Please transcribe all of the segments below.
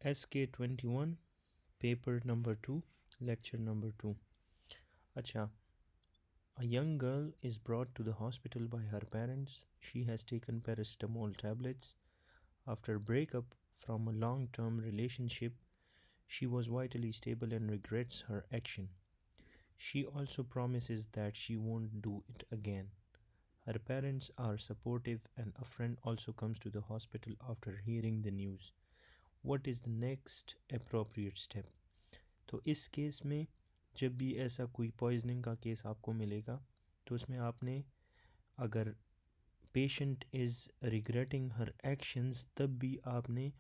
SK21 paper number 2 lecture number 2. अच्छा, a young girl is brought to the hospital by her parents. She has taken paracetamol tablets. After breakup from a long-term relationship, she was vitally stable and regrets her action. She also promises that she won't do it again. Her parents are supportive and a friend also comes to the hospital after hearing the news. What is the next appropriate step? तो इस case में जब भी ऐसा कोई poisoning का case आपको मिलेगा तो उसमें आपने अगर patient is regretting her actions तब भी आपने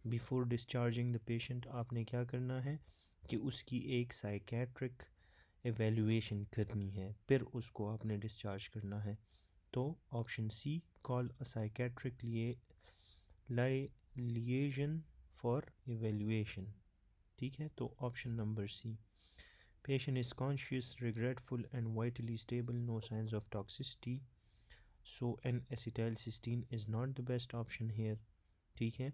बिफोर डिस्चार्जिंग द पेशेंट आपने क्या करना है कि उसकी एक साइकेट्रिक एवेल्यूएशन करनी है, फिर उसको आपने डिस्चार्ज करना है. तो option C, call a psychiatric liaison for evaluation. ठीक है, तो option number C. Patient is conscious, regretful and vitally stable, no signs of toxicity. So N-acetylcysteine is not the best option here. ठीक है,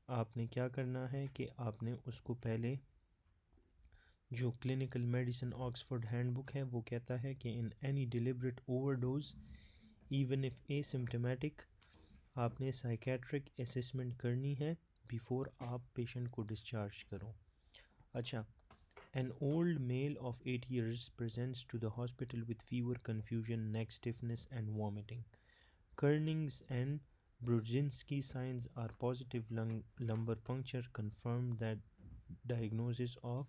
आपने क्या करना है कि आपने उसको पहले जो क्लिनिकल मेडिसिन ऑक्सफोर्ड हैंडबुक है वो कहता है कि in any deliberate overdose even if asymptomatic आपने साइकेट्रिक असेसमेंट करनी है बिफोर आप पेशेंट को डिस्चार्ज करो. अच्छा, an old male of 8 years presents to the hospital with fever, confusion, neck stiffness and vomiting. Kernig's and Brudzinski signs are positive lumbar puncture confirmed that diagnosis of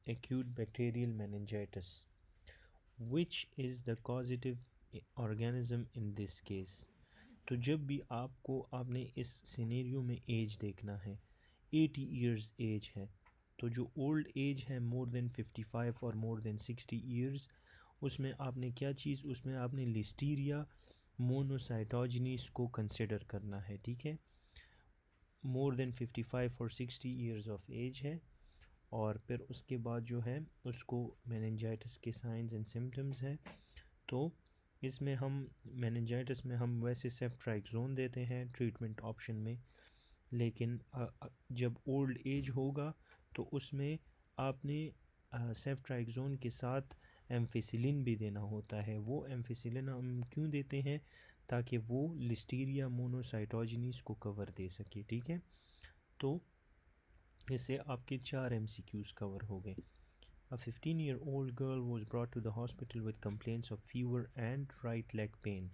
acute bacterial meningitis. Which is the causative organism in this case? तो जब भी आपने इस scenario में as देखना है, 80 years as है, तो जो ओल्ड एज है मोर देन 55 और मोर देन 60 ईयर्स, उसमें आपने क्या चीज़, उसमें आपने लिस्टीरिया मोनोसाइटोजेनिस को कंसिडर करना है. ठीक है, मोर देन 55 और 60 ईयर्स ऑफ एज है और फिर उसके बाद जो है उसको मेनिंजाइटिस के साइंस एंड सिम्टम्स हैं. तो इसमें हम मेनिंजाइटिस में हम वैसे सेफ्ट्राइक्सोन देते हैं ट्रीटमेंट ऑप्शन में, लेकिन जब ओल्ड एज होगा तो उसमें आपने सेफ्ट्राइक्सोन के साथ एम्फिसिलिन भी देना होता है. वो एम्फिसिलिन हम क्यों देते हैं? ताकि वो लिस्टीरिया मोनोसाइटोजेनिस को कवर दे सके. ठीक है, तो इससे आपके 4 MCQs कवर हो गए. A 15-year-old girl was brought to the hospital with complaints of fever and right leg pain.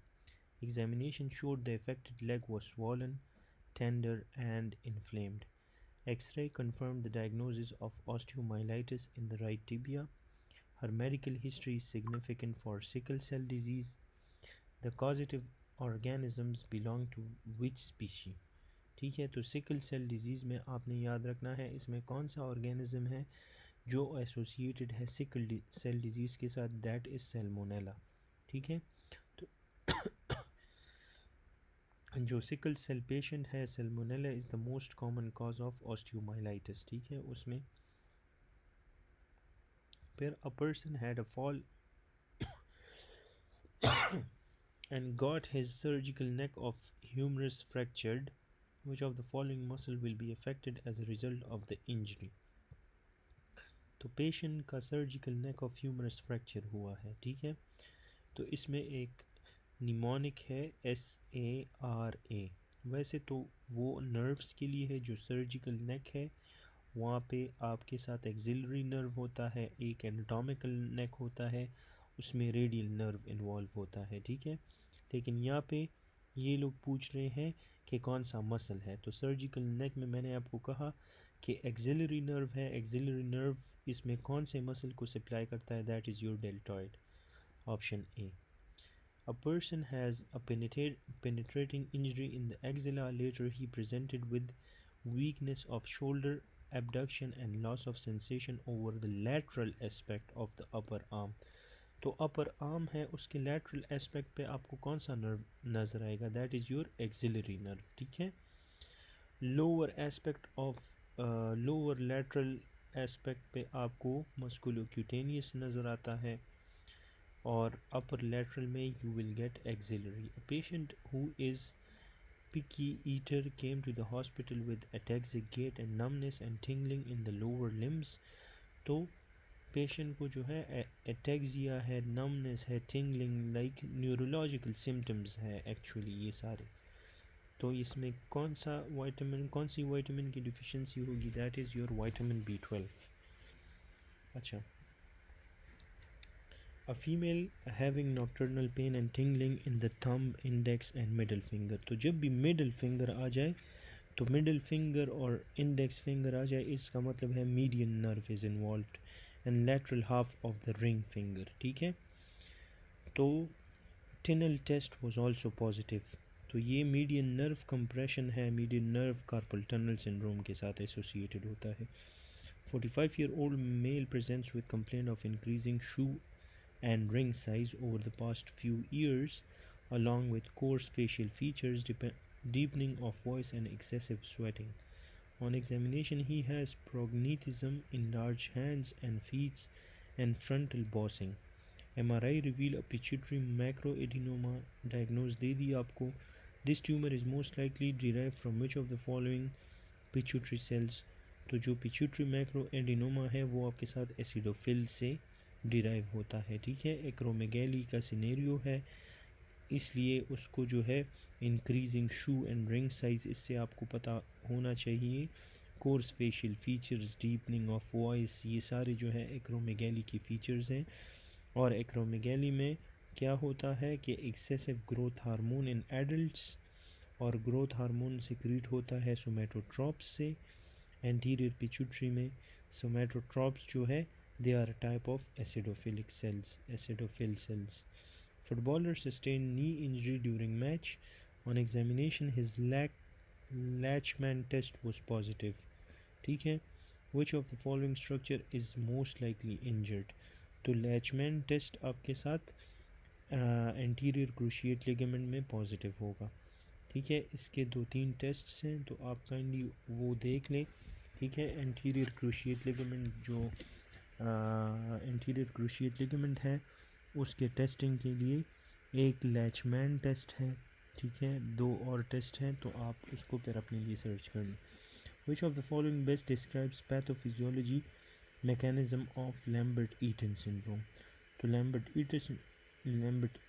Examination showed the affected leg was swollen, tender and inflamed. X-ray confirmed the diagnosis of osteomyelitis in the right tibia. Her medical history is significant for sickle cell disease. The causative organisms belong to which species? ठीक है, तो sickle cell disease में आपने याद रखना है इसमें कौन सा ऑर्गेनिज्म है जो एसोसिएटेड है सिकल सेल डिजीज़ के साथ, दैट इज़ सैल्मोनेला. ठीक है, तो जो सिकल सेल पेशेंट है, Salmonella is the most common cause of osteomyelitis. ठीक है, उसमें फिर a person had a fall and got his surgical neck of humerus fractured. Which of the following muscle will be affected as a result of the injury? तो patient का surgical neck of humerus fracture हुआ है. ठीक है, तो इसमें एक mnemonic है SARA. वैसे तो वो नर्व्स के लिए है, जो सर्जिकल नेक है वहाँ पे आपके साथ एक्सिलरी नर्व होता है, एक एनाटॉमिकल नेक होता है, उसमें रेडियल नर्व इन्वॉल्व होता है. ठीक है, लेकिन यहाँ पे ये लोग पूछ रहे हैं कि कौन सा मसल है. तो सर्जिकल नेक में मैंने आपको कहा कि एक्सिलरी नर्व है. एक्सिलरी नर्व इसमें कौन से मसल को सप्लाई करता है? That is your deltoid. Option A. A person has a penetrating injury in the axilla. Later he presented with weakness of shoulder, abduction and loss of sensation over the lateral aspect of the upper arm. तो upper arm है, उसके lateral aspect पे आपको कौन सा nerve नज़र आएगा? That is your axillary nerve. ठीक है, lower aspect of lower lateral aspect पे आपको मस्कुलोक्यूटेनियस नज़र आता है और अपर लैटरल में you will get axillary. Patient who is picky eater came to the hospital with ataxic gait and numbness and tingling in the lower limbs. तो patient को जो है एटेक्सिया है, नमनेस है, टिंगलिंग लाइक न्यूरोलॉजिकल सिम्टम्स है actually ये सारे. तो इसमें कौन सी विटामिन की डिफिशिएंसी होगी? That is your vitamin B12. अच्छा, a female having nocturnal pain and tingling in the thumb, index and middle finger. तो जब भी मिडल फिंगर आ जाए, तो मिडल फिंगर और इंडेक्स फिंगर आ जाए, इसका मतलब है median nerve is involved and lateral half of the ring finger. ठीक है, तो टिनल टेस्ट वाज आल्सो पॉजिटिव. तो ये मीडियन नर्व कंप्रेशन है, median nerve carpal tunnel syndrome के साथ एसोसिएटेड होता है. 45-year-old male presents with complaint of increasing shoe and ring size over the past few years, along with coarse facial features, deepening of voice, and excessive sweating. On examination, he has prognathism in large hands and feet and frontal bossing. MRI reveal a pituitary macroadenoma. Diagnose दे दी आपको. This tumor is most likely derived from which of the following pituitary cells? तो जो pituitary macro adenoma है वो आपके साथ acidophil से derive होता है. ठीक है, एक्रोमेगैली का सिनेरियो है, इसलिए उसको जो है increasing shoe and ring size, इससे आपको पता होना चाहिए. Course facial features, deepening of voice, ये सारे जो है एक्रोमेगैली की फीचर्स हैं. और एक्रोमेगैली में क्या होता है कि excessive growth hormone in adults, और ग्रोथ हार्मोन सिक्रीट होता है सोमेटोट्रॉप्स से. एंटीरियर पिट्यूटरी में सोमेटोट्रॉप्स जो है they are a type of acidophilic cells, acidophil cells. Footballer sustained knee injury during match. On examination, his Latchman test was positive. ठीक है, which of the following structure is most likely injured? तो Latchman test आपके साथ anterior cruciate ligament में positive होगा. ठीक है, इसके 2-3 टेस्ट्स हैं, तो आप काइंडली वो देख लें. ठीक है, एंटीरियर क्रूशिएट लिगामेंट जो एंटीरियर क्रूशिएट लिगामेंट है उसके टेस्टिंग के लिए एक लैचमैन टेस्ट है. ठीक है, 2 और टेस्ट हैं, तो आप उसको फिर अपने लिए सर्च कर लें. Which of the following best describes pathophysiology mechanism of Lambert Eaton syndrome? तो लैम्बर्ट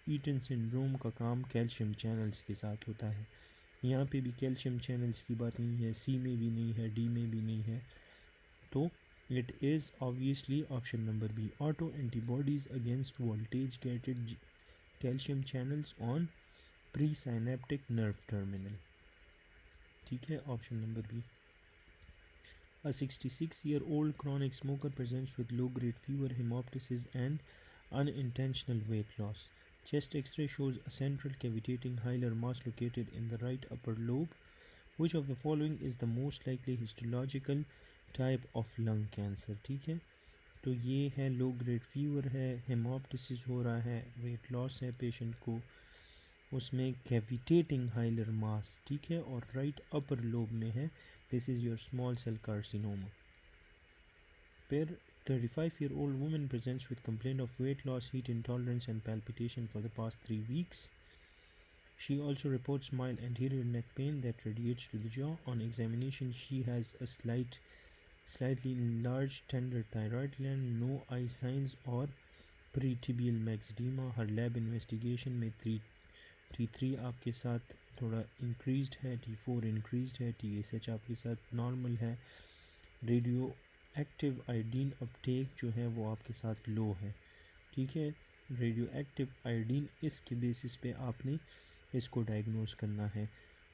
ईटन सिंड्रोम का काम कैल्शियम चैनल्स के साथ होता है. यहाँ पे भी कैल्शियम चैनल्स की बात नहीं है, सी में भी नहीं है, डी में भी नहीं है, तो it is obviously option number B, auto antibodies against voltage gated calcium channels on pre synaptic nerve terminal. ठीक है, option number B. A 66-year-old chronic smoker presents with low-grade fever, hemoptysis and unintentional weight loss. Chest X-ray shows a central cavitating hilar mass located in the right upper lobe. Which of the following is the most likely histological type of lung cancer? ठीक है, तो ये है low grade fever है, हेमोप्टिसिस हो रहा है, weight loss है पेशेंट को, उसमें कैविटेटिंग हाइलर मास. ठीक है, और राइट अपर लोब में है. This is your small cell carcinoma. फिर 35-year-old woman presents with complaint of weight loss, heat intolerance and palpitation for the past 3 weeks. She also reports mild anterior neck pain that radiates to the jaw. On examination, she has a slightly enlarged tender thyroid gland, no eye signs or pretibial myxedema. Her lab investigation में T3 आपके साथ थोड़ा increased है, T4 increased है, TSH आपके साथ normal है. Radio active iodine Uptake जो है वो आपके साथ लो है. ठीक है, रेडियो एक्टिव आयोडीन, इसके बेसिस पे आपने इसको डायग्नोज करना है.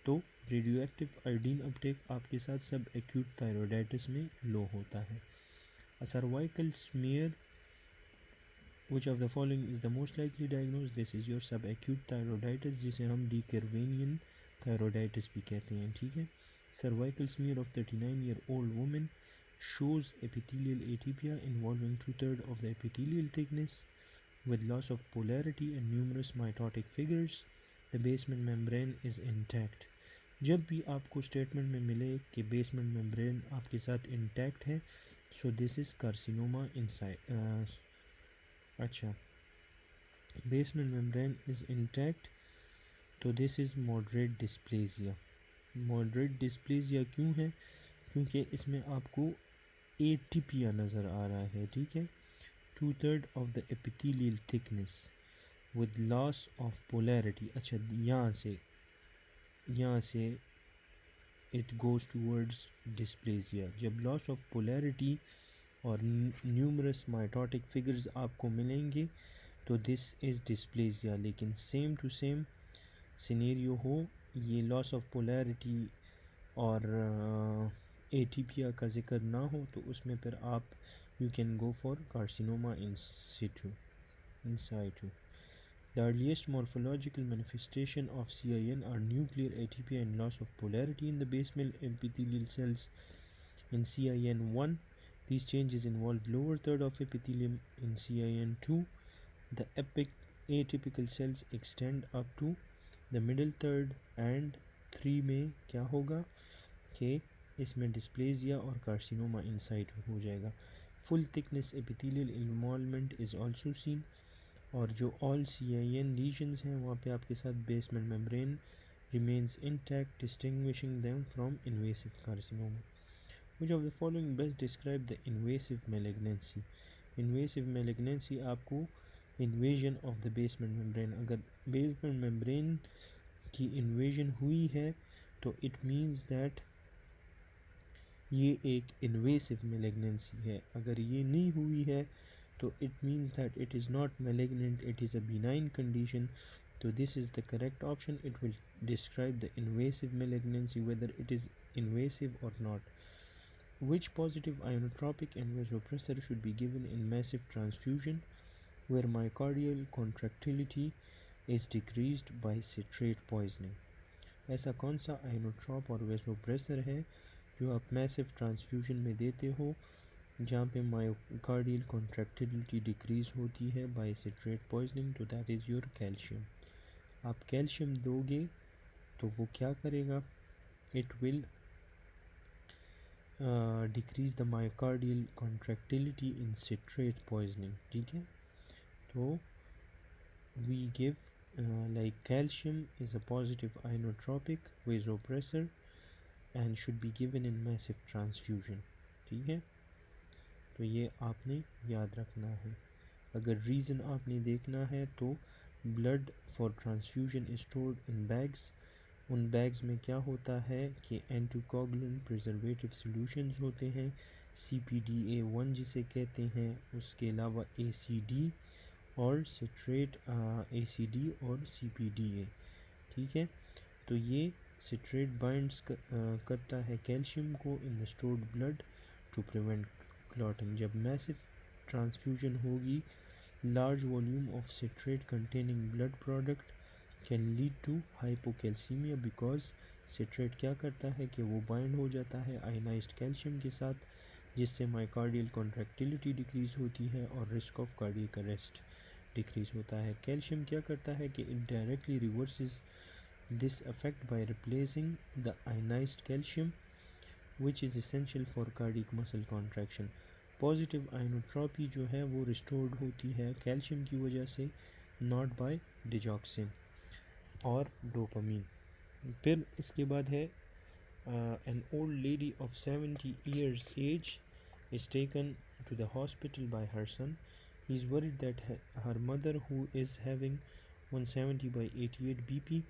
तो रेडियो एक्टिव आयोडीन अपटेक आपके साथ सब एक्यूट थायरोइडाइटिस में लो होता है. A cervical smear, which of the following is the most likely diagnosed? This is your subacute thyroiditis, जिसे हम decurvanian thyroiditis भी कहते हैं. ठीक है, cervical smear of 39-year-old woman shows epithelial atypia involving 2/3 of the epithelial thickness with loss of polarity and numerous mitotic figures. The basement membrane is intact. जब भी आपको स्टेटमेंट में मिले कि बेसमेंट मेम्ब्रेन आपके साथ इंटैक्ट है, so this is carcinoma inside. अच्छा, बेसमेंट मेम्ब्रेन इज़ इंटैक्ट, तो this is moderate dysplasia. Moderate dysplasia क्यों है? क्योंकि इसमें आपको एटीपिया नज़र आ रहा है, ठीक है। 2/3 of the epithelial thickness with loss of polarity. अच्छा, यहाँ से इट गोज़ टूवर्ड्स डिस्प्लेजिया। जब लॉस ऑफ पोलैरिटी और न्यूमरस माइटोटिक फिगर्स आपको मिलेंगे तो दिस इज़ डिस्प्लेजिया। लेकिन सेम टू सेम सिनेरियो हो, ये लॉस ऑफ पोलैरिटी और एटीपिया का जिक्र ना हो, तो उसमें फिर आप you can go for carcinoma in situ. The earliest morphological manifestation of CIN are nuclear atypia and loss of polarity in the basal epithelial cells. In CIN1, these changes involve lower third of epithelium. In CIN2, the atypical cells extend up to the middle third, and 3 में क्या होगा कि इसमें dysplasia और carcinoma insight हो जाएगा। Full thickness epithelial involvement is also seen. और जो ऑल CIN लीजन्स हैं वहाँ पे आपके साथ basement membrane remains intact, distinguishing them from invasive carcinoma. Which of the following best describe the invasive malignancy? Invasive malignancy आपको invasion of the basement membrane, अगर basement membrane की invasion हुई है तो it means that ये एक invasive malignancy है। अगर ये नहीं हुई है तो it means that it is not malignant, it is a benign condition. So this is the correct option. It will describe the invasive malignancy, whether it is invasive or not. Which positive inotropic and vasopressor should be given in massive transfusion where myocardial contractility is decreased by citrate poisoning? ऐसा कौन सा आइनोट्रॉप और वेसोप्रेसर है जो आप massive transfusion में देते हो जहाँ पे मायोकार्डियल कॉन्ट्रैक्टिलिटी डिक्रीज़ होती है बाय सिट्रेट पॉइजनिंग? तो दैट इज़ योर कैल्शियम। आप कैल्शियम दोगे तो वो क्या करेगा? It will decrease the myocardial contractility in citrate poisoning, ठीक है। तो we give like calcium is a positive inotropic vasopressor and should be given in massive transfusion, ठीक है। तो ये आपने याद रखना है। अगर रीज़न आपने देखना है तो blood for transfusion is stored in bags. उन बैग्स में क्या होता है कि एंटीकोगुलेंट प्रिजर्वेटिव सॉल्यूशंस होते हैं, CPDA1 जिसे कहते हैं, उसके अलावा ACD और सिट्रेट ACD और CPDA, ठीक है। तो ये सिट्रेट बाइंड्स करता है कैल्शियम को in the stored blood to prevent clotting. जब मैसिव ट्रांसफ्यूजन होगी, large volume of citrate containing blood product can lead to hypocalcaemia because citrate क्या करता है कि वो बाइंड हो जाता है आयनाइज्ड कैल्शियम के साथ, जिससे मायोकार्डियल कॉन्ट्रैक्टिलिटी डिक्रीज़ होती है और risk of cardiac arrest decrease होता है। कैल्शियम क्या करता है कि it directly reverses this effect by replacing the ionised calcium which is essential for cardiac muscle contraction. Positive inotropy जो है वो रिस्टोर्ड होती है कैल्शियम की वजह से, नॉट बाय डिजॉक्सिन और डोपामीन। फिर इसके बाद है an old lady of 70 years age is taken to the hospital by her son. He is worried that her mother, who is having 170 by 88 BP,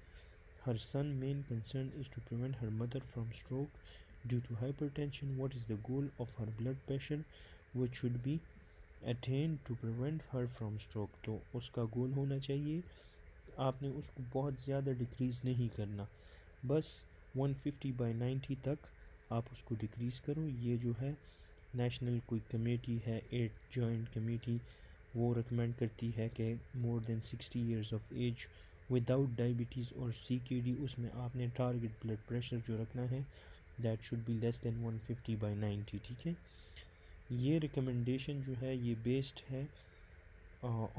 her son's main concern is to prevent her mother from stroke due to hypertension. What is the goal of her blood pressure which should be attained to prevent her from stroke? तो उसका गोल होना चाहिए, आपने उसको बहुत ज़्यादा decrease नहीं करना, बस 150/90 तक आप उसको डिक्रीज़ करो। ये जो है नेशनल कोई कमेटी है, 8 जॉइंट कमेटी, वो रिकमेंड करती है कि more than 60 years of age without diabetes और CKD, उसमें आपने टारगेट ब्लड प्रेशर जो रखना है that should be less than 150/90, ठीक है। ये रिकमेंडेशन जो है ये बेस्ड है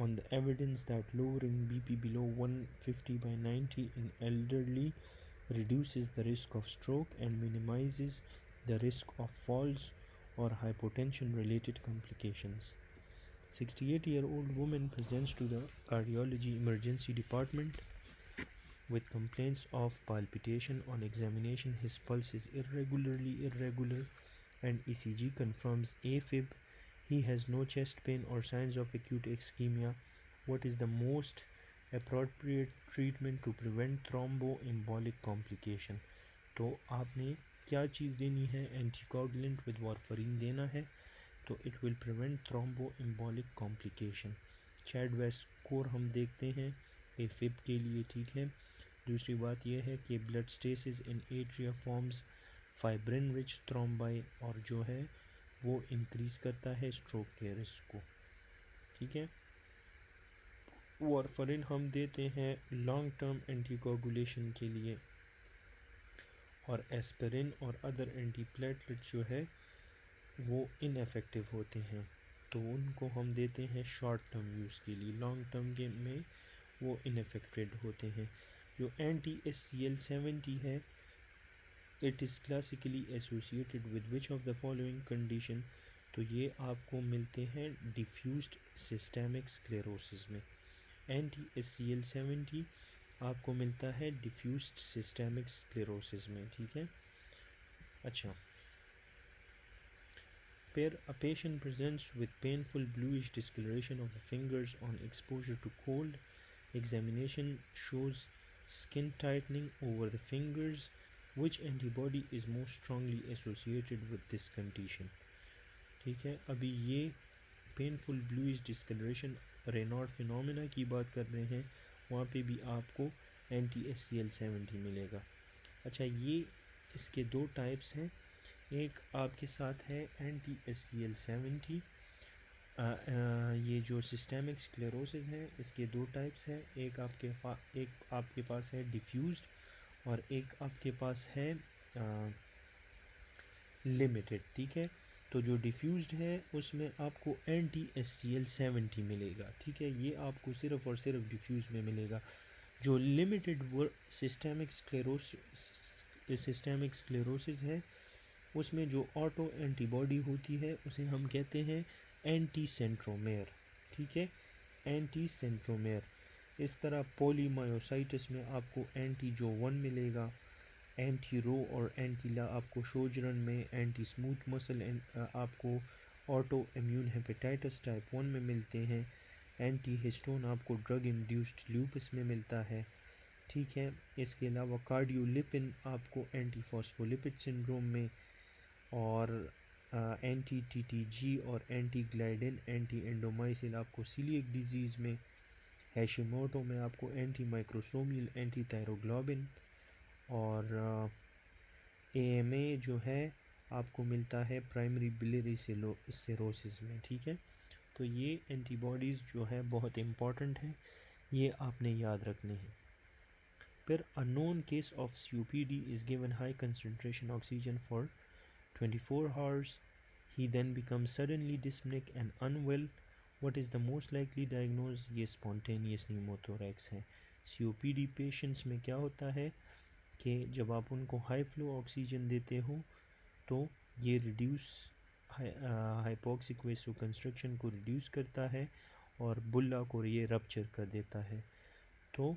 on the evidence that lowering BP below 150/90 in elderly reduces the risk of stroke and minimizes the risk of falls or hypotension related complications. 68-year-old woman presents to the cardiology emergency department with complaints of palpitation. On examination, his pulse is irregularly irregular and ECG confirms AFib. He has no chest pain or signs of acute ischemia. What is the most appropriate treatment to prevent thromboembolic complication? तो आपने क्या चीज़ देनी है? Anticoagulant with वारफरीन देना है, तो it will prevent thromboembolic complication. CHADS VASc score हम देखते हैं एफिब के लिए, ठीक है। दूसरी बात यह है कि blood stasis in atria forms fibrin rich thrombi, और जो है वो इंक्रीज़ करता है स्ट्रोक के रिस्क को, ठीक है। वारफरीन हम देते हैं लॉन्ग टर्म एंटीकोगुलेशन के लिए, और एस्पिरिन और अदर एंटीप्लेटलेट जो है वो इनएफेक्टिव होते हैं, तो उनको हम देते हैं शॉर्ट टर्म यूज़ के लिए। लॉन्ग टर्म के में वो इनएफेक्टेड होते हैं। जो एंटी SCL70 है, it is classically associated with which of the following condition, तो ये आपको मिलते हैं डिफ्यूज्ड सिस्टेमिक स्क्लेरोसिस में। एंटी SCL70 आपको मिलता है डिफ्यूज्ड सिस्टेमिक स्क्लेरोसिस में, ठीक है। अच्छा, a patient presents with painful bluish discoloration of the fingers on exposure to cold. Examination shows skin tightening over the fingers. Which antibody is most strongly associated with this condition? ठीक है, अभी ये painful bluish discolouration Raynaud phenomena की बात कर रहे हैं, वहाँ पे भी आपको एंटी SCL70 मिलेगा। अच्छा, ये इसके दो टाइप्स हैं। एक आपके साथ है एंटी SCL70, ये जो सिस्टेमिक स्क्लेरोसिस है इसके दो टाइप्स हैं। एक आपके पास है डिफ्यूज्ड और एक आपके पास है लिमिटेड, ठीक है। तो जो डिफ्यूज्ड है उसमें आपको एंटी SCL70 मिलेगा, ठीक है, ये आपको सिर्फ़ और सिर्फ डिफ्यूज में मिलेगा। जो लिमिटेड सिस्टेमिक स्क्लेरोसिस है उसमें जो ऑटो एंटीबॉडी होती है उसे हम कहते हैं एंटी सेंट्रोमेयर, ठीक है, एंटी सेंट्रोमेयर। इस तरह पोलीमायोसाइटिस में आपको एंटी जो 1 मिलेगा, एंटी रो और एंटी ला आपको शोजरन में, एंटी स्मूथ मसल आपको ऑटो इम्यून हेपेटाइटिस टाइप 1 में मिलते हैं, एंटी हिस्टोन आपको ड्रग इंड्यूस्ड ल्यूपस में मिलता है, ठीक है। इसके अलावा कार्डियोलिपिन आपको एंटी फॉस्फोलिपिड सिंड्रोम में, और एंटी TTG और एंटी ग्लाइडिन एंटी एंडोमाइसिल आपको सीलिएक डिजीज़ में, हैशिमोटो में आपको एंटी माइक्रोसोमियल एंटी थायरोग्लोबिन, और AMA जो है आपको मिलता है प्राइमरी बिलियरी सिरोसिस में, ठीक है। तो ये एंटीबॉडीज़ जो है बहुत इम्पॉर्टेंट हैं, ये आपने याद रखने हैं। फिर a known case of COPD is given high concentration oxygen for 24 hours. He then becomes suddenly dyspneic and unwell. What is the most likely diagnosis? ये spontaneous pneumothorax है। COPD पेशेंट्स में क्या होता है कि जब आप उनको हाई फ्लो ऑक्सीजन देते हो तो ये रिड्यूस हाइपोक्सिक वेसोकंस्ट्रक्शन को रिड्यूस करता है और बुल्ला को ये रप्चर कर देता है। तो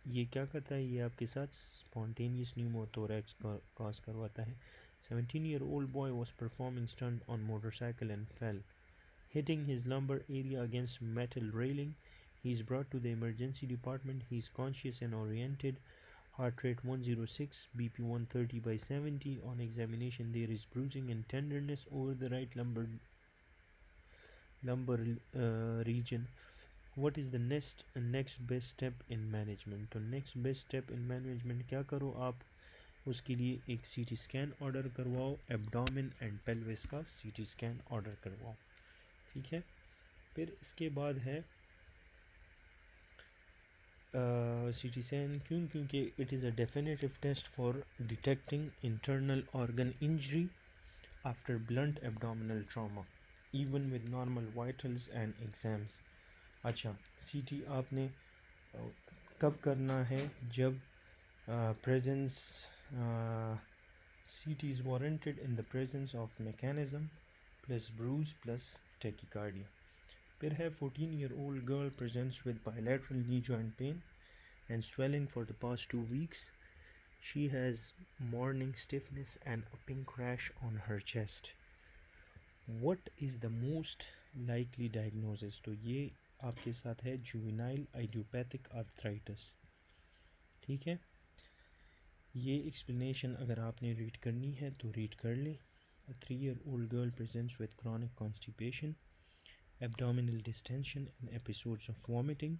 ये क्या करता है, ये आपके साथ स्पॉन्टेनियस न्यूमोथोरैक्स कॉज करवाता है। 17-year-old boy was performing stunt on motorcycle and fell, hitting his lumbar area against metal railing. He is brought to the emergency department. He is conscious and oriented. Heart rate 106, BP 130/70. On examination, there is bruising and tenderness over the right lumbar region. What is the next best step in management? तो next best step in management क्या करो आप, उसके लिए एक CT scan order करवाओ, abdomen and pelvis का CT scan order करवाओ, ठीक है। फिर इसके बाद है CT स्कैन क्योंकि it is a definitive test for detecting internal organ injury after blunt abdominal trauma even with normal vitals and exams. अच्छा, CT आपने कब करना है? जब presence CT is warranted in the presence of mechanism plus bruise plus tachycardia. फिर है 14-year-old girl presents with bilateral knee joint pain. and swelling for the past 2 weeks. She has morning stiffness and a pink rash on her chest. What is the most likely diagnosis? तो ये आपके साथ है juvenile idiopathic arthritis. ठीक है, ये explanation अगर आपने रीड करनी है तो रीड कर लें. A 3-year-old girl presents with chronic constipation, abdominal distension and episodes of vomiting.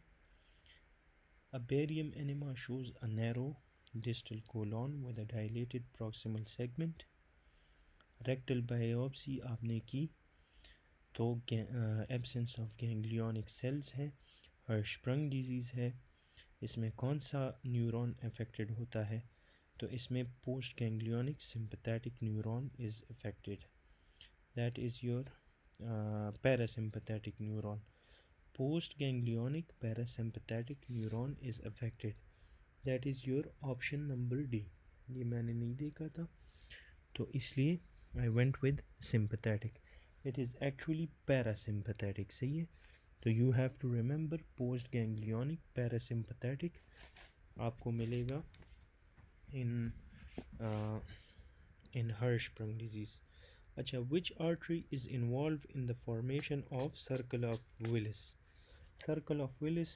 A barium enema shows a narrow distal colon with a dilated proximal segment. Rectal biopsy आपने की तो absence of ganglionic cells है. Hirschsprung disease है. इसमें कौन सा neuron affected होता है? तो इसमें post ganglionic sympathetic neuron is affected. That is your parasympathetic neuron. Post ganglionic parasympathetic neuron is affected. That is your option number D. ये मैंने नहीं देखा था तो इसलिए I went with sympathetic. It is actually parasympathetic. सही है. तो you have to remember post ganglionic parasympathetic आपको मिलेगा in Hirschsprung disease. अच्छा, which artery is involved in the formation of circle of Willis? Circle of Willis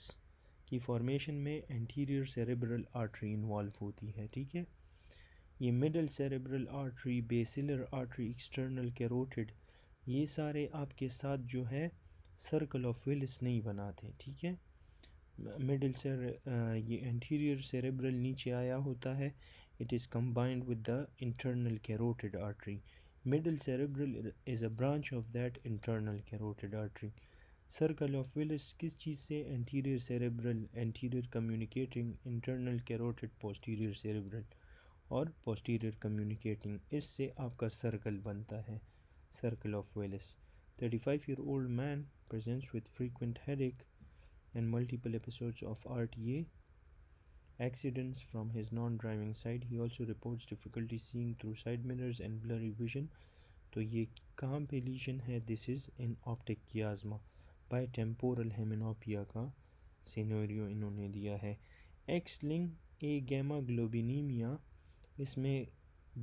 की formation में anterior cerebral artery involve होती है. ठीक है, ये middle cerebral artery, basilar artery, external carotid, ये सारे आपके साथ जो है सर्कल ऑफ विलिस नहीं बनाते. ठीक है, मिडल से ये एंटीरियर सेरेब्रल नीचे आया होता है. It is combined with the internal carotid artery. Middle cerebral is a branch of that internal carotid artery. Circle of Willis किस चीज़ से? Anterior cerebral, anterior communicating, internal carotid, posterior cerebral और posterior communicating, इससे आपका circle बनता है, circle of Willis. 35-year-old man presents with frequent headache and multiple episodes of RTA accidents from his non-driving side. He also reports difficulty seeing through side mirrors and blurry vision. तो ये कहाँ पे lesion है? This is in optic chiasma. Bitemporal hemianopia का scenario इन्होंने दिया है. X linked agammaglobulinemia, इसमें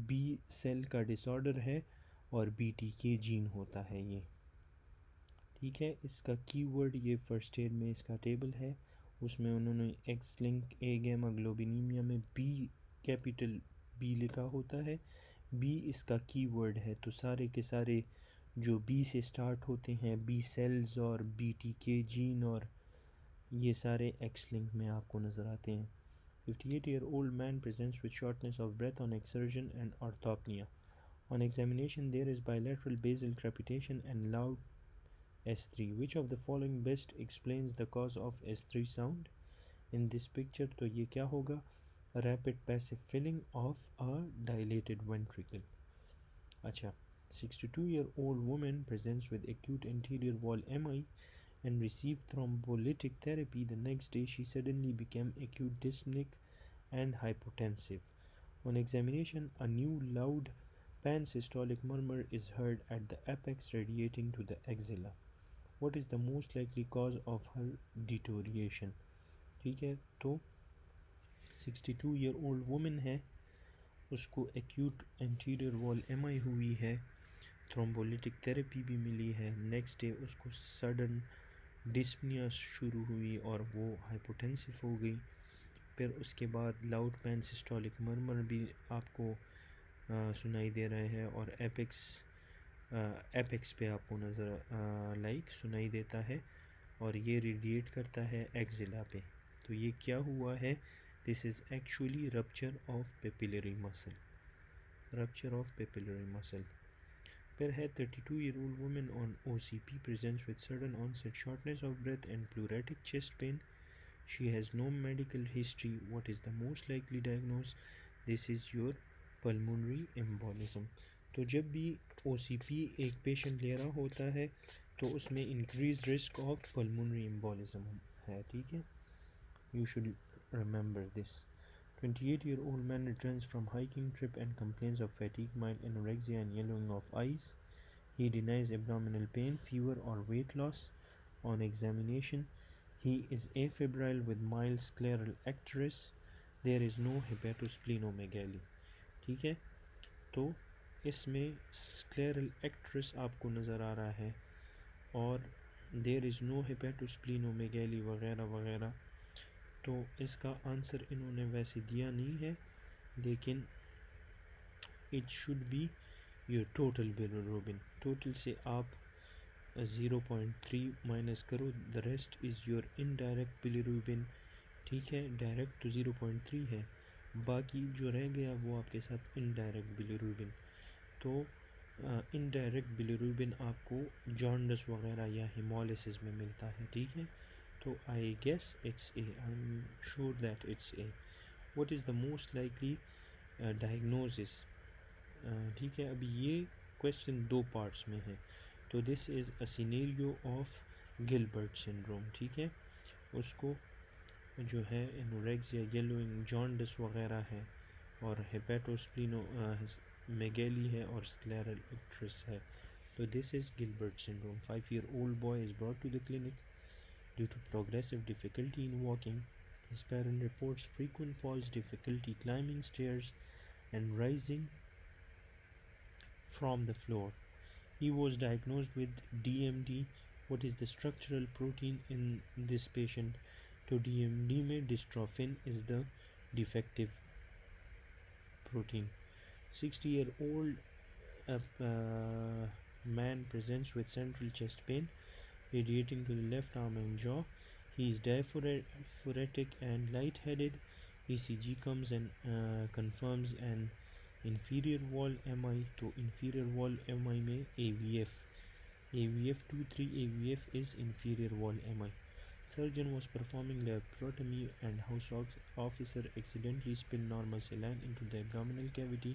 बी सेल का डिसऑर्डर है और BTK जीन होता है ये. ठीक है, इसका कीवर्ड ये फर्स्ट एड में इसका टेबल है, उसमें उन्होंने एक्स लिंक ए गैमा ग्लोबिनीमिया में बी, कैपिटल बी लिखा होता है. बी इसका कीवर्ड है. तो सारे के सारे जो बी से स्टार्ट होते हैं, बी सेल्स और BTK जीन और ये सारे एक्स लिंक में आपको नज़र आते हैं. 58-year-old man presents with shortness of breath on exertion and orthopnea. On examination there is bilateral basal crepitation and loud S3. Which of the following best explains the cause of S3 sound in this picture? तो ये क्या होगा? Rapid passive filling of a dilated ventricle. अच्छा, 62-year-old woman presents with acute anterior wall MI and received thrombolytic therapy. The next day she suddenly became acute dyspneic and hypotensive. On examination, a new loud pansystolic murmur is heard at the apex radiating to the axilla. What is the most likely cause of her deterioration? ठीक है, तो 62-year-old woman है, उसको acute anterior wall MI हुई है, thrombolytic therapy भी मिली है. Next day उसको सडन डिस्पनिया शुरू हुई और वो हाइपोटेंसिव हो गई. फिर उसके बाद लाउड पैन सिस्टोलिक मर्मर भी आपको सुनाई दे रहे हैं और एपेक्स पे आपको नज़र लाइक सुनाई देता है और ये रेडिएट करता है एक्सिला पे. तो ये क्या हुआ है? This is actually rupture of papillary muscle, rupture of papillary muscle. फिर है 32-year-old woman on OCP presents with sudden onset shortness of breath and pleuritic chest pain. She has no medical history. What is the most likely diagnosis? This is your pulmonary embolism. तो जब भी OCP एक patient ले रहा होता है तो उसमें increase risk of pulmonary embolism है. ठीक है, you should remember this. 28-year-old man returns from hiking trip and complains of fatigue, mild anorexia and yellowing of eyes. He denies abdominal pain, fever or weight loss. On examination, He is afebrile with mild scleral icterus. There is no hepatosplenomegaly. ठीक है, तो इसमें scleral actress आपको नज़र आ रहा है और देयर इज़ नो हेपेटोस्प्लिनोमेगैली वगैरह वगैरह। तो इसका आंसर इन्होंने वैसे दिया नहीं है, लेकिन it should be your total bilirubin. Total से आप 0.3 माइनस करो, the rest is your indirect bilirubin. ठीक है, डायरेक्ट तो 0.3 है, बाकी जो रह गया वो आपके साथ इनडायरेक्ट बिलिरुबिन। तो इनडायरेक्ट बिलिरुबिन आपको जॉन्डिस वगैरह या हेमोलिसिस में मिलता है। ठीक है, तो I guess it's A, I am sure that it's A. What is the most likely diagnosis? ठीक है, अभी ये क्वेश्चन दो पार्ट्स में है। तो this is a scenario of Gilbert syndrome. ठीक है, उसको जो है एनोरेक्सिया, येलोइंग, जॉन्डिस वगैरह है और हेपेटोस्प्लिनो मेगेली है और स्क्लेरल icterus है। तो this is Gilbert syndrome. 5-year-old boy is brought to the clinic due to progressive difficulty in walking. His parent reports frequent falls, difficulty climbing stairs and rising from the floor. He was diagnosed with DMD. What is the structural protein in this patient? तो DMD में dystrophin is the defective protein. 60-year-old man presents with central chest pain radiating to the left arm and jaw. He is diaphoretic and lightheaded. ECG comes and confirms an inferior wall MI. तो inferior wall MI में AVF 23 AVF is inferior wall MI. Surgeon was performing laparotomy and house officer accidentally spilled normal saline into the abdominal cavity.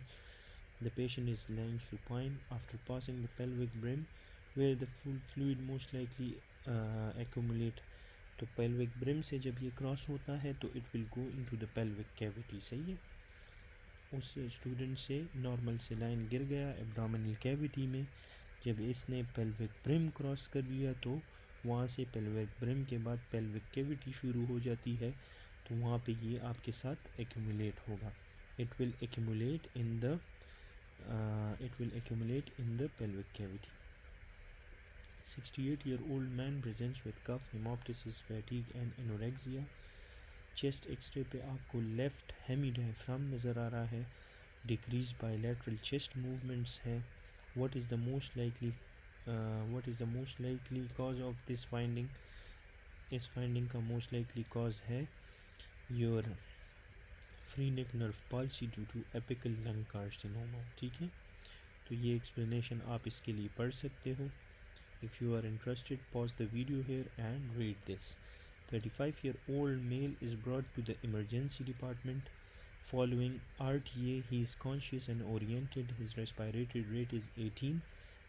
The patient is lying supine after passing the pelvic brim where the full fluid most likely accumulate. तो pelvic brim से जब ये cross होता है तो it will go into the pelvic cavity। सही है, उस स्टूडेंट से नॉर्मल सेलाइन गिर गया एब्डोमिनल कैविटी में। जब इसने पेल्विक ब्रिम क्रॉस कर लिया तो वहाँ से पेल्विक ब्रिम के बाद पेल्विक कैविटी शुरू हो जाती है, तो वहाँ पे ये आपके साथ एक्यूमुलेट होगा। It will accumulate in the pelvic cavity. 68-year-old man presents with cough, hemoptysis, fatigue and anorexia. Chest x ray पे आपको लेफ़्ट हेमीडायफ्राम नज़र आ रहा है, डिक्रीज बायलैटरल चेस्ट मूवमेंट्स है। What is the most likely cause of this finding? इस finding का most likely cause है your phrenic nerve palsy due to apical lung carcinoma. ठीक है, तो ये एक्सप्लेनेशन आप इसके लिए पढ़ सकते हो। If you are interested, pause the video here and read this. 35-year-old male is brought to the emergency department following RTA. He is conscious and oriented. His respiratory rate is 18,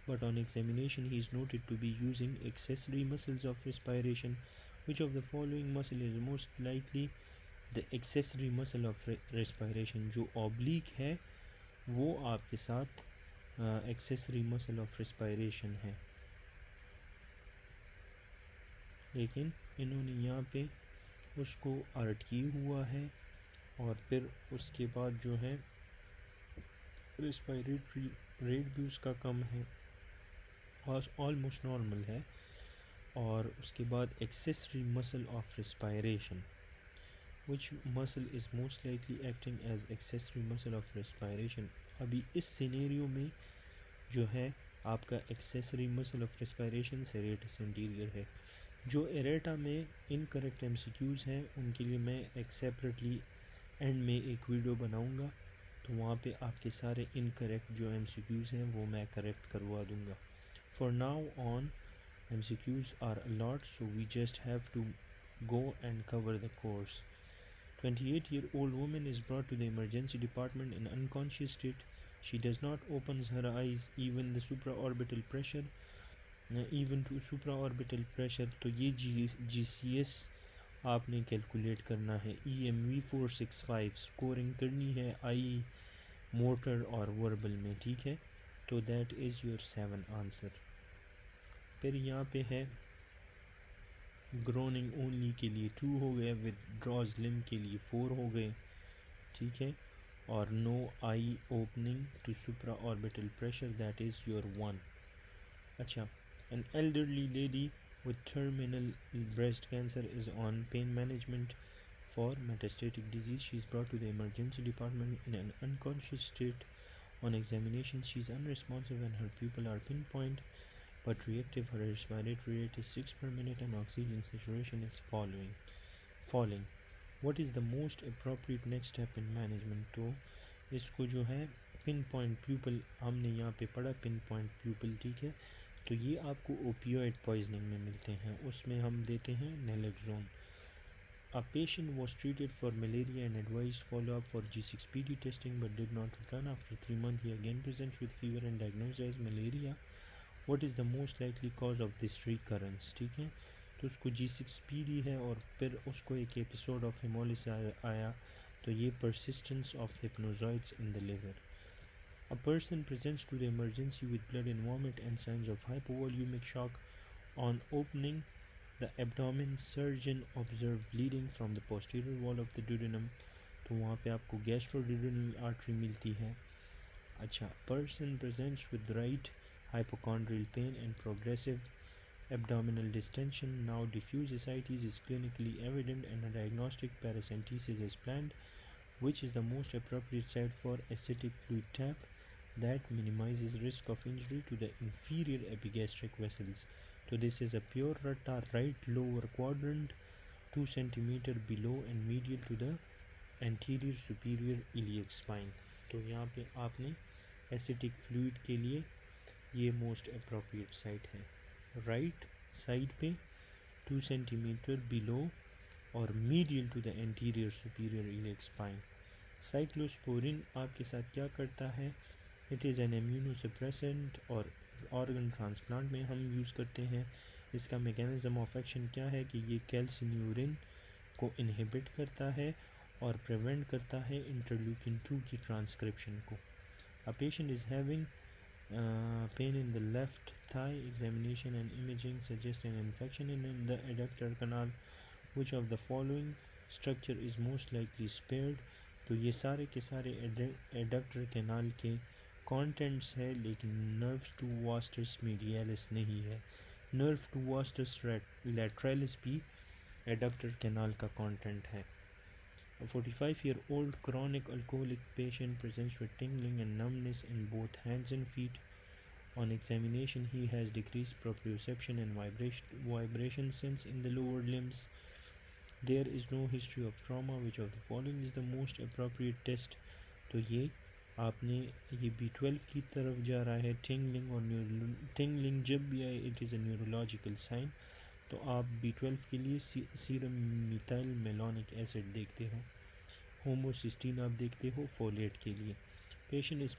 but on examination he is noted to be using accessory muscles of respiration. Which of the following muscle is most likely the accessory muscle of respiration? जो oblique है वो आपके साथ accessory muscle of respiration है, लेकिन इन्होंने यहाँ पे उसको RTA हुआ है और फिर उसके बाद जो है रेस्पिरेटरी रेट भी उसका कम है और ऑलमोस्ट नॉर्मल है, और उसके बाद accessory muscle of respiration. Which muscle is most likely acting as accessory muscle of respiration? अभी इस सिनेरियो में जो है आपका accessory muscle of respiration serratus anterior है। जो एरेटा में इनकरेक्ट MCQs हैं उनके लिए मैं एक सेपरेटली एंड में एक वीडियो बनाऊंगा, तो वहाँ पे आपके सारे इनकरेक्ट जो MCQs हैं वो मैं करेक्ट करवा दूंगा। For now on MCQs are a lot, so we just have to go and cover the course. 28-year-old woman is brought to the emergency department in unconscious state. She does not open her eyes even to supraorbital pressure. तो ये GCS आपने calculate करना है। EMV 465 scoring करनी है आई, motor और verbal में। ठीक है, तो दैट इज़ योर 7 आंसर। फिर यहाँ पे है ग्रोनिंग ओनली के लिए 2 हो गए, विदड्रॉज लिम्ब के लिए 4 हो गए, ठीक है, और no eye opening to supra orbital pressure, that is your 1. अच्छा, an elderly lady with terminal breast cancer is on pain management for metastatic disease. She is brought to the emergency department in an unconscious state. On examination, she is unresponsive and her pupils are pinpoint but reactive. Her respiratory rate is 6 per minute and oxygen saturation is falling. What is the most appropriate next step in management? तो इसको जो है pin point pupal, हमने यहाँ पे पढ़ा pin point pupal, ठीक है, तो ये आपको ओपियोइड पॉइजनिंग में मिलते हैं, उसमें हम देते हैं naloxone. A patient was treated for malaria and advised follow-up for G6PD testing but did not return. After 3 months, he again presents with fever and diagnosed as malaria. What is the most likely cause of this recurrence? ठीक है, तो उसको G6PD है और फिर उसको एक episode of हेमोलिस आया, तो ये persistence of hypnozoids in the liver. A person presents to the emergency with blood and vomit and signs of hypovolemic shock. On opening the abdomen, surgeon observed bleeding from the posterior wall of the duodenum. तो वहाँ पे आपको गैस्ट्रोड्यूडेनल artery मिलती है. अच्छा, person presents with right hypochondrial pain and progressive abdominal distension. Now diffuse ascites is clinically evident and a diagnostic paracentesis is planned. Which is the most appropriate site for ascitic fluid tap that minimizes risk of injury to the inferior epigastric vessels? So this is a pure rata, right lower quadrant, 2 cm below and medial to the anterior superior iliac spine. तो यहाँ पे आपने acetic fluid के लिए ये most appropriate site है, right side पे 2 cm below और medial to the anterior superior iliac spine. Cyclosporine आपके साथ क्या करता है? इट इज़ एन इम्यूनोसप्रेसेंट और ऑर्गन ट्रांसप्लांट में हम यूज़ करते हैं. इसका मैकेनिज़्म ऑफ एक्शन क्या है कि ये कैल्सिन्यूरिन को इनहिबिट करता है और प्रिवेंट करता है इंटरल्यूकिन 2 की ट्रांसक्रिप्शन को. A patient is having pain in the left thigh. Examination and imaging suggest an infection in the adductor canal. Which of the following structure is most likely spared? तो ये सारे के सारे adductor canal के contents है, लेकिन nerve to vastus मीडियलिस नहीं है. नर्व टू वास्टस लैटरलिस भी एडक्टर कैनाल का कॉन्टेंट है. A 45-year-old chronic alcoholic patient presents with tingling and numbness in both hands and feet. On examination, he has decreased proprioception and vibration sense in the lower limbs. There is no history of trauma. Which of the following is the most appropriate test? तो ये आपने ये B12 की तरफ जा रहा है. tingling और tingling जब भी आए it is a neurological sign. तो आप B12 के लिए सीरम मिथाइल मेलोनिक एसिड देखते हो, होमोसिस्टीन आप देखते हो फोलेट के लिए. Patient is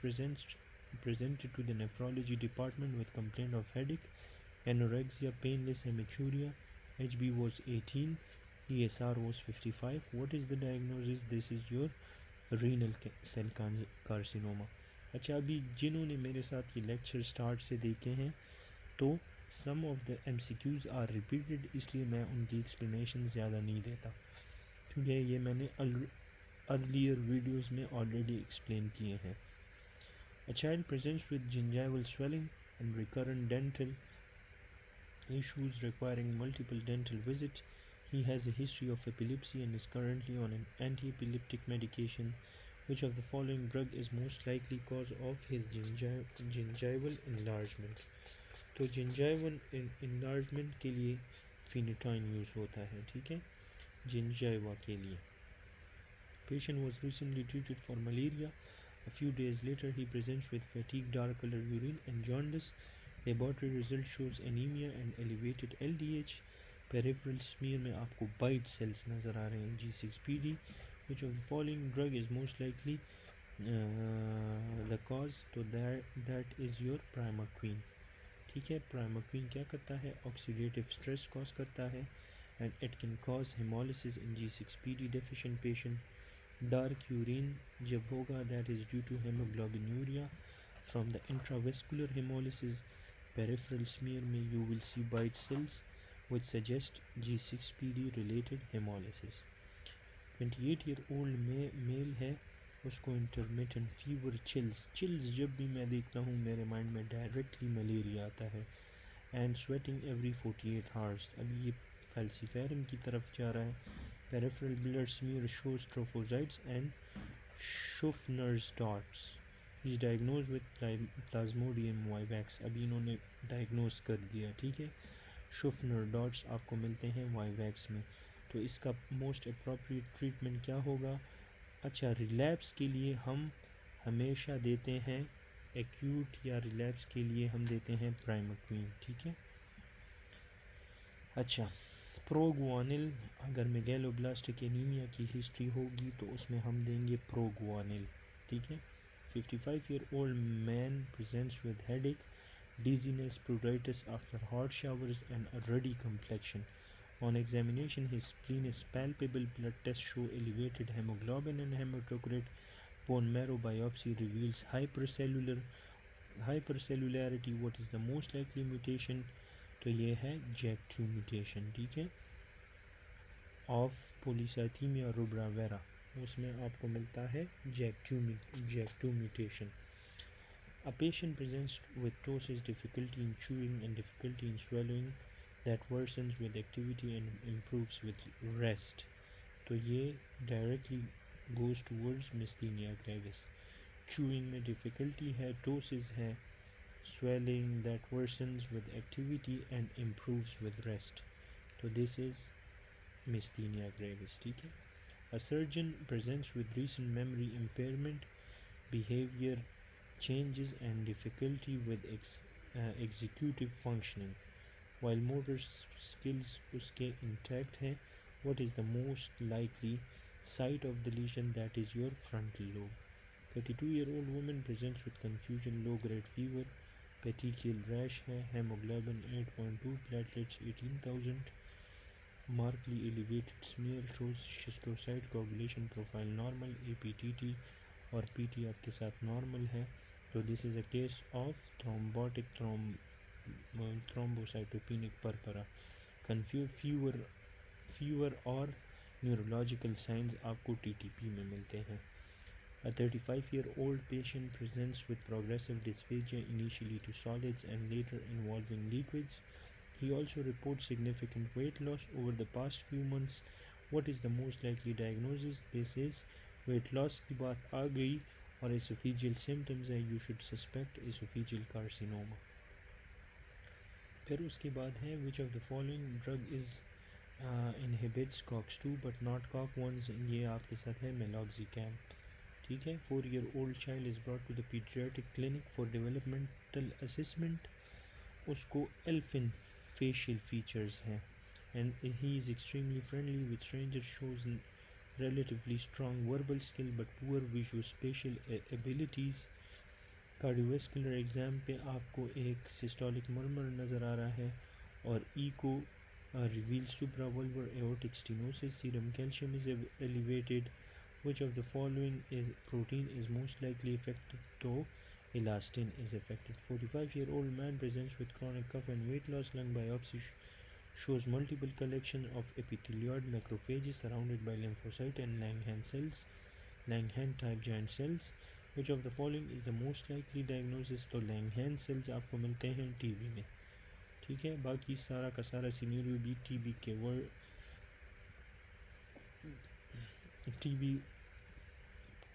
presented to the nephrology department with complaint of headache, anorexia, painless hematuria. HB was 18, ESR was 55. What is the diagnosis? This is your renal cell carcinoma. अच्छा, अभी जिन्होंने मेरे साथ ये लेक्चर स्टार्ट से देखे हैं तो some of the MCQs are repeated, इसलिए मैं उनकी एक्सप्लेनेशन ज़्यादा नहीं देता क्योंकि ये मैंने अर्लियर वीडियोस में ऑलरेडी एक्सप्लेन किए हैं. A child presents with gingival swelling and recurrent dental issues requiring multiple dental visits. He has a history of epilepsy and is currently on an anti-epileptic medication. Which of the following drug is most likely cause of his gingival enlargement? तो gingival enlargement के लिए phenytoin use होता है, ठीक है, gingiva के लिए. Patient was recently treated for malaria. A few days later, he presents with fatigue, dark color urine, and jaundice. Laboratory result shows anemia and elevated LDH. Peripheral smear में आपको bite cells नज़र आ रहे हैं, G6PD. Which of the following drug is most likely the cause? तो that is your primaquine, ठीक है. primaquine क्या करता है? Oxidative stress cause करता है and it can cause hemolysis in G6PD deficient patient. Dark urine जब होगा that is due to hemoglobinuria from the intravascular hemolysis. Peripheral smear में you will see bite cells which suggests G6PD related hemolysis. 28-year-old male है, उसको intermittent fever, chills जब भी मैं देखता हूँ मेरे माइंड में डायरेक्टली मलेरिया आता है, एंड स्वेटिंग एवरी 48 आवर्स। अभी ये फैल्सीफेरम की तरफ जा रहा है। Peripheral blood smear shows trophozoites and Schuffner's dots. Is diagnose with plasmodium vivax. अभी इन्होंने डायग्नोज कर दिया, ठीक है। शुफनर डॉट्स आपको मिलते हैं वाइवैक्स में। तो इसका मोस्ट अप्रोप्रिएट ट्रीटमेंट क्या होगा? अच्छा, रिलैप्स के लिए हम हमेशा देते हैं एक्यूट, या रिलैप्स के लिए हम देते हैं प्राइमोक्विन, ठीक है। अच्छा, प्रोगुआनिल, अगर मेगैलोब्लास्टिक एनीमिया की हिस्ट्री होगी तो उसमें हम देंगे प्रोगुआनिल, ठीक है। 55-year-old man presents with headache, dizziness, pruritus after hot showers and a ruddy complexion. On examination, his spleen is palpable. Blood tests show elevated hemoglobin and hematocrit. Bone marrow biopsy reveals hypercellularity. What is the most likely mutation? तो ये है JAK2 mutation, ठीक है, of पोलीसाइथीमिया rubra vera, उसमें आपको मिलता है JAK2 mutation. A patient presents with ptosis, difficulty in chewing and difficulty in swallowing that worsens with activity and improves with rest. तो ये directly goes towards myasthenia gravis. Chewing में difficulty है, ptosis है, swelling that worsens with activity and improves with rest. तो this is myasthenia gravis, ठीक है. A surgeon presents with recent memory impairment, behavior changes and difficulty with executive functioning, while motor skills उसके intact हैं. What is the most likely site of the lesion? That is your frontal lobe. 32-year-old woman presents with confusion, low grade fever, petechial rash है, hemoglobin 8.2, platelets 18,000, markedly elevated smear shows schistocyte coagulation profile normal, APTT और PT आपके साथ normal है. तो this is a case of thrombotic thrombocytopenic purpura. Fever और neurological signs आपको TTP में मिलते हैं. A 35-year-old patient presents with progressive dysphagia, initially to solids and later involving liquids. He also reports significant weight loss over the past few months. What is the most likely diagnosis? This is weight loss की बात आ गई और esophageal symptoms है, you should suspect esophageal carcinoma. फिर उसके बाद है which of the following drug is inhibits COX-2 but not COX-1? ये आपके साथ है meloxicam, ठीक है. 4-year-old child is brought to the pediatric clinic for developmental assessment. उसको elfin facial features हैं and he is extremely friendly with strangers, shows relatively strong verbal skill but poor visuospatial abilities. Cardiovascular exam पे आपको एक systolic murmur नज़र आ रहा है और echo reveal supravalvular aortic stenosis. Serum calcium is elevated. Which of the following is protein is most likely affected? तो elastin is affected. 45-year-old man presents with chronic cough and weight loss. Lung biopsy shows multiple collection of epithelioid macrophages surrounded by lymphocyte and Langhans type giant cells. Which of the following is the most likely diagnosis? तो Langhans cells आपको मिलते हैं TB में, ठीक है. बाकी सारा का सारा सिनेरियो भी TB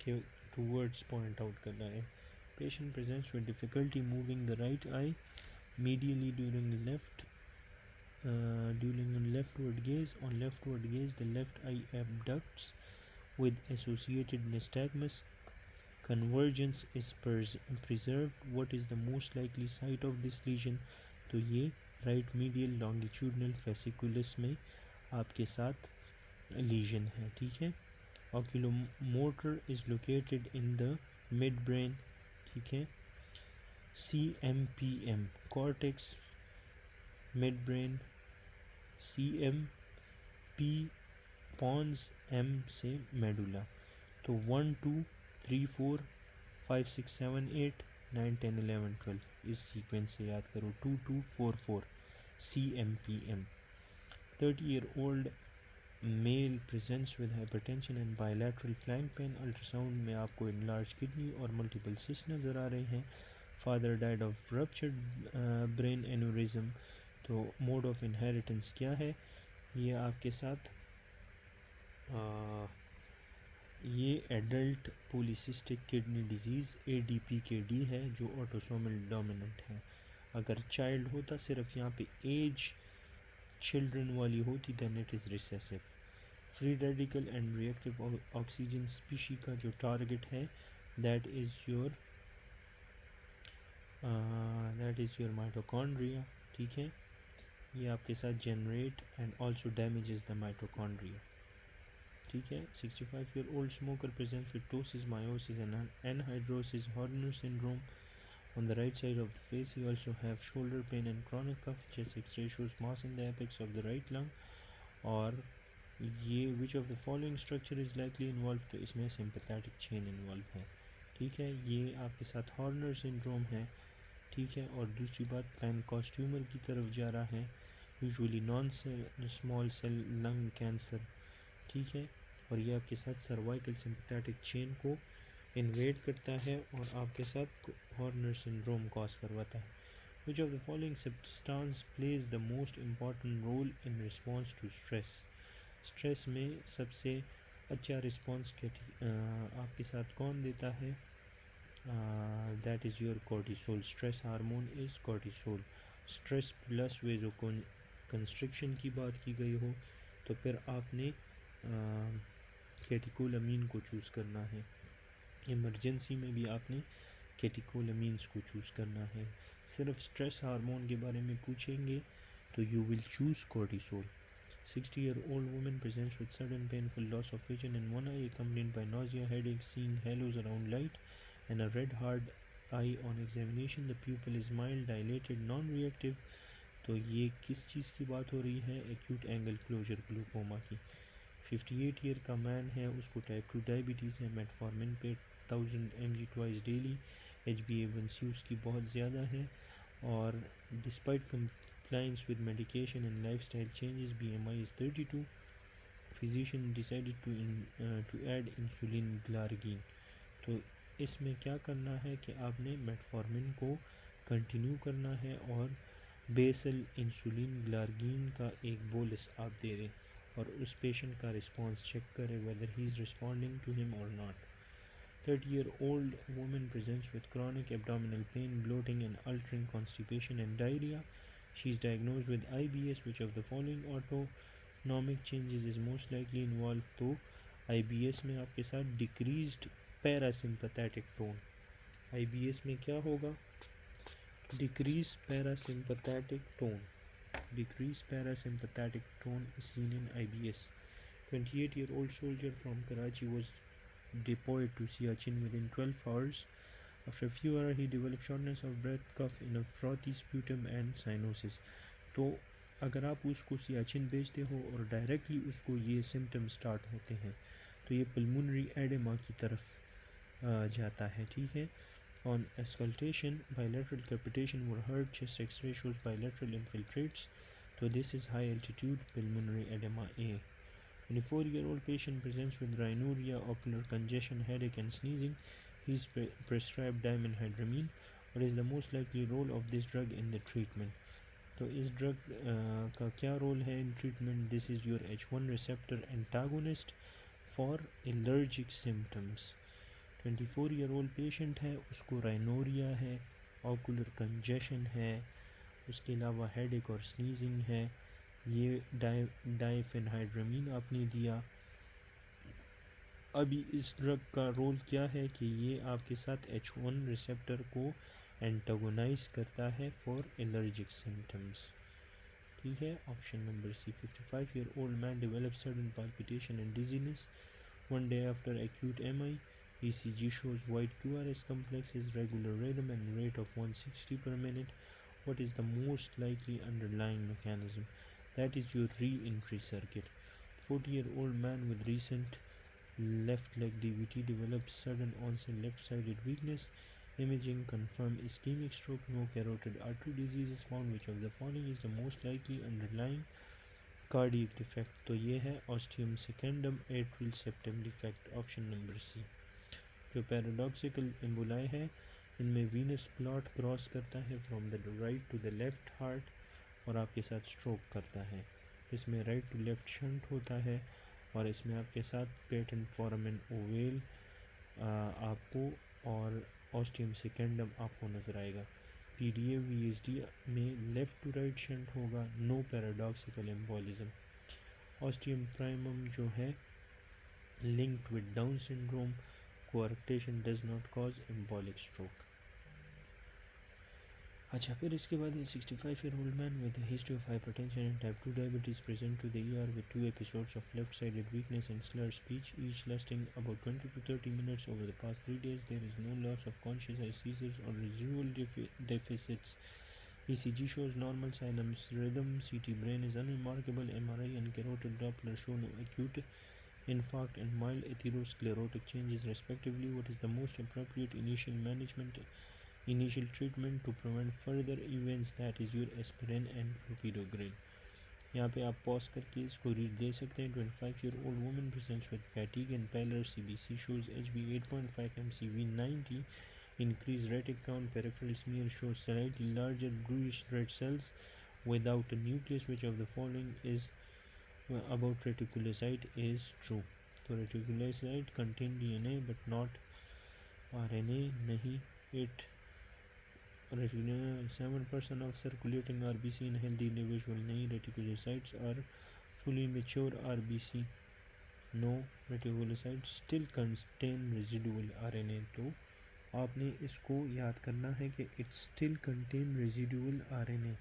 के टूवर्ड्स पॉइंट आउट कर रहा है. Patient presents with difficulty moving the right eye medially during leftward gaze. On leftward gaze, the left eye abducts with associated nystagmus. Convergence is preserved. What is the most likely site of this lesion? तो ये right medial longitudinal fasciculus में आपके साथ lesion है, ठीक है. Oculomotor is located in the midbrain, ठीक है. CMPM cortex, midbrain, CMP pons, M से medulla. तो 1 2 3 4 5 6 7 8 9 10 11 12 इस सीक्वेंस से याद करो. 2 2 4 4 CMPM. 30-year-old male presents with hypertension and bilateral flank pain, ultrasound में आपको इनलार्ज किडनी और मल्टीपल सिस्ट नज़र आ रहे हैं। Father died of ruptured brain aneurysm. तो मोड ऑफ इनहेरिटेंस क्या है? ये आपके साथ ये adult polycystic kidney disease ADPKD है जो ऑटोसोमल डोमिनेंट है। अगर चाइल्ड होता, सिर्फ यहाँ पे एज चिल्ड्रन वाली होती, then it is recessive. Free radical and reactive oxygen species का जो टारगेट है दैट इज़ योर माइटोकॉन्ड्रिया। ठीक है, ये आपके साथ generate and also damages the mitochondria. ठीक है। 65-year-old smoker presents with ptosis, meiosis and anhydrosis, Horner syndrome on the right side of the face. He also have shoulder pain and chronic cough. Chest X-ray shows mass in the apex of the right lung. और ये which of the following structure is likely involved? तो इसमें sympathetic chain involved है। ठीक है, ये आपके साथ हॉर्नर सिंड्रोम है। ठीक है, और दूसरी बात पैनकॉस ट्यूमर की तरफ जा रहा है, usually non small cell lung cancer. ठीक है, और ये आपके साथ सर्वाइकल सिंपैथेटिक चेन को इन्वेड करता है और आपके साथ हॉर्नर सिंड्रोम कॉज करवाता है। Which of the following substance plays the most important role in response to stress? Stress में सबसे अच्छा रिस्पॉन्स आपके साथ कौन देता है? That is your cortisol. Stress hormone is cortisol. Stress plus vasoconstriction की बात की गई हो तो फिर आपने कैटिकोलामीन को चूज़ करना है। इमरजेंसी में भी आपने कैटिकोलामीन्स को चूज़ करना है। सिर्फ स्ट्रेस हार्मोन के बारे में पूछेंगे तो you will choose cortisol. 60-year-old woman presents with sudden painful loss of vision in one eye accompanied by nausea, headache, seeing halos around light and a red hard eye on examination. The pupil is mild, dilated, non-reactive. तो ये किस चीज़ की बात हो रही है? Acute angle closure glaucoma की। 58 year का मैन है, उसको टाइप 2 डायबिटीज़ है, मेटफॉर्मिन पे 1000 mg ट्वाइस डेली। HbA1c उसकी बहुत ज़्यादा है और despite compliance with medication and lifestyle changes, BMI is 32. Physician decided to add insulin glargine. तो इसमें क्या करना है कि आपने मेटफॉर्मिन को कंटिन्यू करना है और बेसल इंसुलिन ग्लार्गिन का एक बोलस आप दे दें और उस पेशेंट का रिस्पॉन्स चेक करें whether he is responding to him or not. 30-year-old woman presents with chronic abdominal pain, bloating and altering constipation and diarrhea. She is diagnosed with IBS. Which of the following autonomic changes is most likely involved? तो IBS में आपके साथ decreased parasympathetic tone. IBS में क्या होगा? Decreased parasympathetic tone. Decreased parasympathetic tone is seen in IBS. 28-year-old soldier from Karachi was deployed to Siachen within 12 hours. After a few hours, he developed shortness of breath, cough, in a frothy sputum and cyanosis. तो अगर आप उसको सियाचिन भेजते हो और directly उसको ये symptom start होते हैं तो ये पल्मोनरी एडेमा की तरफ जाता है। ठीक है। On auscultation, bilateral crepitation were heard. Chest X-ray shows bilateral infiltrates. So this is high altitude pulmonary edema A. 24-year-old patient presents with rhinorrhea, ocular congestion, headache and sneezing. He is prescribed dimenhydramine. What is the most likely role of this drug in the treatment? तो इस drug का क्या role है in treatment? This is your H1 receptor antagonist for allergic symptoms. 24-year-old patient है, उसको rhinorrhoea है, ocular congestion है, उसके अलावा हेडेक और स्नीजिंग है। ये डाइफेनहाइड्रामीन आपने दिया। अभी इस ड्रग का रोल क्या है कि ये आपके साथ H1 रिसेप्टर को एंटागोनाइज करता है फॉर एलर्जिक सिम्टम्स। ठीक है। Option number C. 55-year-old man develops sudden palpitation and dizziness 1 day after acute MI. ECG shows white QRS complex is regular rhythm and rate of 160 per minute. What is the most likely underlying mechanism? That is your re-entry circuit. 40-year-old man with recent left leg DVT develops sudden onset left-sided weakness. Imaging confirm ischemic stroke. No carotid artery disease is found. Which of the following is the most likely underlying cardiac defect, तो ये है ostium secundum atrial septum defect, option number C. जो paradoxical एम्बुलाई है, इनमें Venus clot cross करता है from the right to the left heart और आपके साथ स्ट्रोक करता है। इसमें राइट टू लेफ्ट शंट होता है और इसमें आपके साथ पेटेंट फोरामेन ओवेल आपको और ऑस्टियम सेकेंडम आपको नज़र आएगा। पीडीए वीएसडी में लेफ़्ट टू राइट शंट होगा, no paradoxical embolism. Ostium primum जो है linked with Down syndrome, coarctation does not cause embolic stroke. अच्छा, फिर इसके बाद 65-year-old man with a history of hypertension and type 2 diabetes present to the ER with 2 episodes of left-sided weakness and slurred speech, each lasting about 20 to 30 minutes over the past 3 days. There is no loss of consciousness, seizures or residual deficits. ECG shows normal sinus rhythm. CT brain is unremarkable. MRI and carotid Doppler show no acute infarct and mild atherosclerotic changes respectively. What is the most appropriate initial treatment to prevent further events? That is your aspirin and clopidogrel. यहाँ पे आप pause करके इसको read they सकते हैं। 25-year-old woman presents with fatigue and pallor. CBC shows HB 8.5, MCV 90. Increased retic count. Peripheral smear shows slightly larger bluish red cells without a nucleus. Which of the following is about reticulocyte is true? तो reticulocyte contain DNA but not RNA नहीं। 7% of circulating RBC in healthy individual नहीं। Reticulocytes are fully mature RBC, no। Reticulocytes still contain residual RNA, तो आपने इसको याद करना है कि it still contain residual RNA।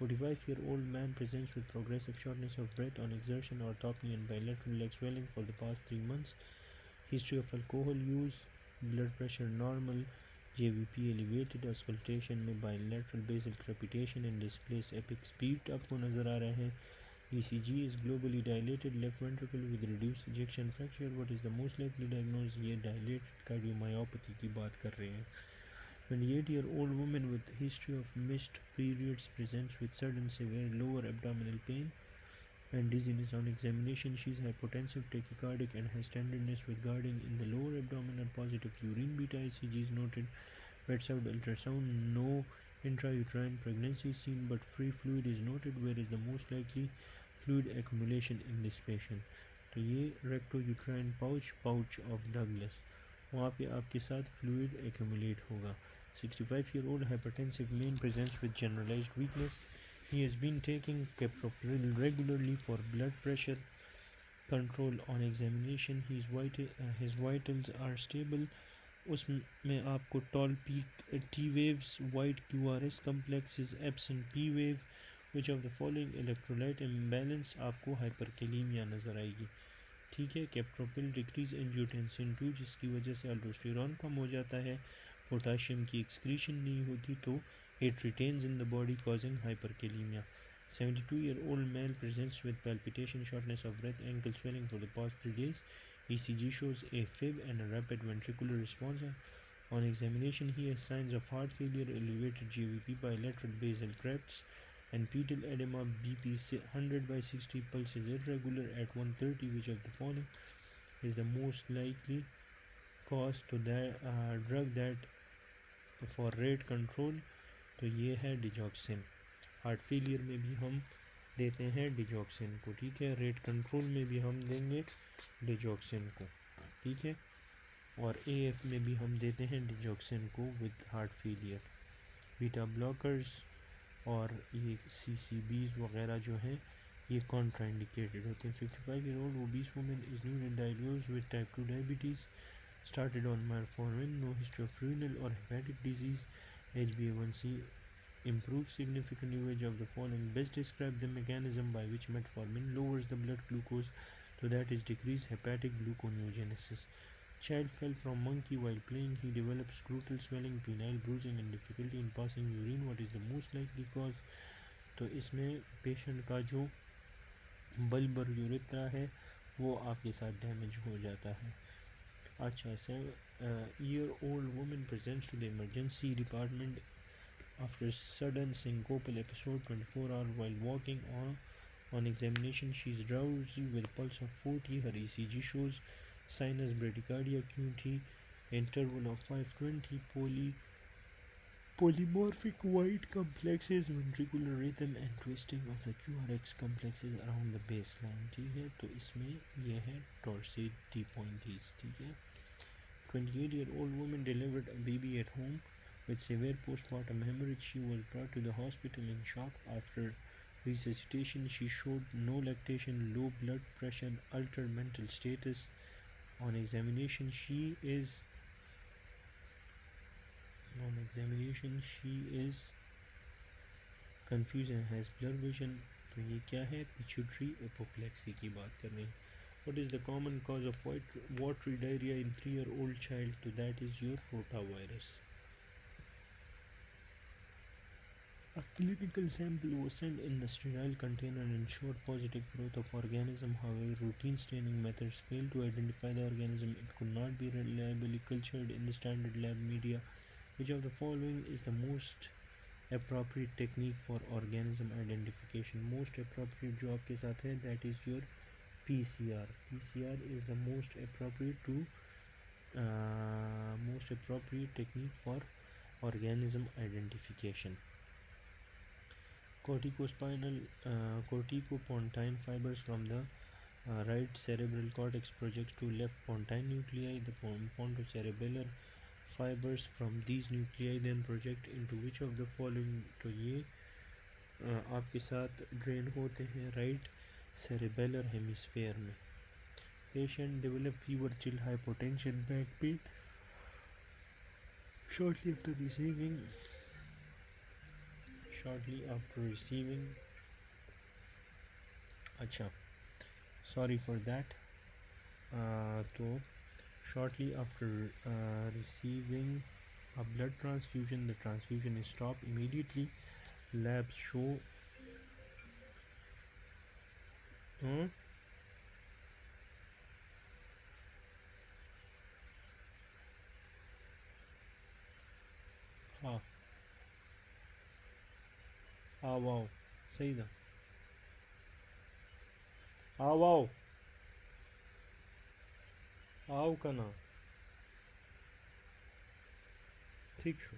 45-year-old man presents with progressive shortness of breath on exertion, orthopnea and bilateral leg swelling for the past 3 months. History of alcohol use, blood pressure normal, JVP elevated, auscultation में bilateral basal crepitation and displaced epic speed आपको नज़र आ रहे हैं। ECG is globally dilated left ventricle with reduced ejection fracture. What is the most likely diagnosis? ये dilated cardiomyopathy की बात कर रहे हैं। 28-year-old woman with history of missed periods presents with sudden severe lower abdominal pain and dizziness on examination. She is hypotensive, tachycardic and has tenderness with guarding in the lower abdomen and positive urine beta. ECG is noted. Bedside ultrasound, no intrauterine pregnancy seen but free fluid is noted. Where is the most likely fluid accumulation in this patient? तो ये rectouterine pouch of Douglas, वहाँ पे आपके साथ fluid accumulate होगा। 65-year-old hypertensive man presents with generalized weakness. He has been taking captopril regularly for blood pressure control. On examination, his vitals are stable. उसमें आपको tall peak T waves, wide QRS complex is absent P wave. Which of the following electrolyte imbalance आपको हाइपरकेलीमिया नज़र आएगी? ठीक है, captopril decrease angiotensin 2 जिसकी वजह से अल्डोस्टेरॉन कम हो जाता है, पोटाशियम की एक्सक्रीशन नहीं होती तो it retains in the body causing hyperkalemia. 72-year-old male presents with palpitation, shortness of breath, ankle swelling for the past 3 days. ECG shows a fib and a rapid ventricular response. On examination, he has signs of heart failure, elevated GVP, bilateral basal crepes, and pedal edema. BP 100/60, pulse is irregular at 130. Which of the following is the most likely cause to that drug that for rate control? तो ये है digoxin. Heart failure में भी हम देते हैं digoxin को, ठीक है। रेट कंट्रोल में भी हम देंगे डिजॉक्सिन को, ठीक है। और AF में भी हम देते हैं डिजॉक्सिन को with heart failure. Beta blockers और ये CCBs वगैरह जो हैं ये कॉन्ट्राइंडिकेटेड होते हैं। 55-year-old obese woman is newly diagnosed with type 2 diabetes, started on metformin, no history of renal or hepatic disease. HbA1c improves significantly. Which of the following best describe the mechanism by which metformin lowers the blood glucose? So that is decreased hepatic gluconeogenesis. Child fell from monkey while playing. He developed scrotal swelling, penile bruising and difficulty in passing urine. What is the most likely cause? तो इसमें patient का जो bulbar urethra है वो आपके साथ damage हो जाता है। अच्छा, year-old woman presents to the emergency department after sudden syncopal episode 24 hours while walking On examination, she is drowsy with pulse of 40. Her ECG shows sinus bradycardia QT interval of 520, polymorphic white complexes, ventricular rhythm and twisting of the QRX complexes around the baseline. ठीक है, तो इसमें ये है torsade pointies. ठीक है, 28-year-old woman delivered a baby at home with severe postpartum hemorrhage. She was brought to the hospital in shock. After resuscitation, she showed no lactation, low blood pressure, altered mental status. On examination, she is confused and has blur vision. तो ये क्या है? Pituitary apoplexy की बात कर रहे हैं. What is the common cause of watery diarrhea in 3-year-old child? So that is your rotavirus. A clinical sample was sent in the sterile container and ensured positive growth of organism. However, routine staining methods failed to identify the organism. It could not be reliably cultured in the standard lab media. Which of the following is the most appropriate technique for organism identification? Most appropriate जो आपके साथ है, that is your PCR. PCR is the most appropriate technique for organism identification. Corticopontine fibers from the right cerebral cortex project to left pontine nuclei. The pontocerebellar fibers from these nuclei then project into which of the following? तो ये आपके साथ drain होते हैं right cerebellar hemisphere में. Patient develop fever, chill, hypotension, back pain shortly after receiving अच्छा sorry for that. तो shortly after receiving a blood transfusion, the transfusion is stopped immediately. Labs show हाँ वाओ सही था. Wow आओ का ना ठीक छो.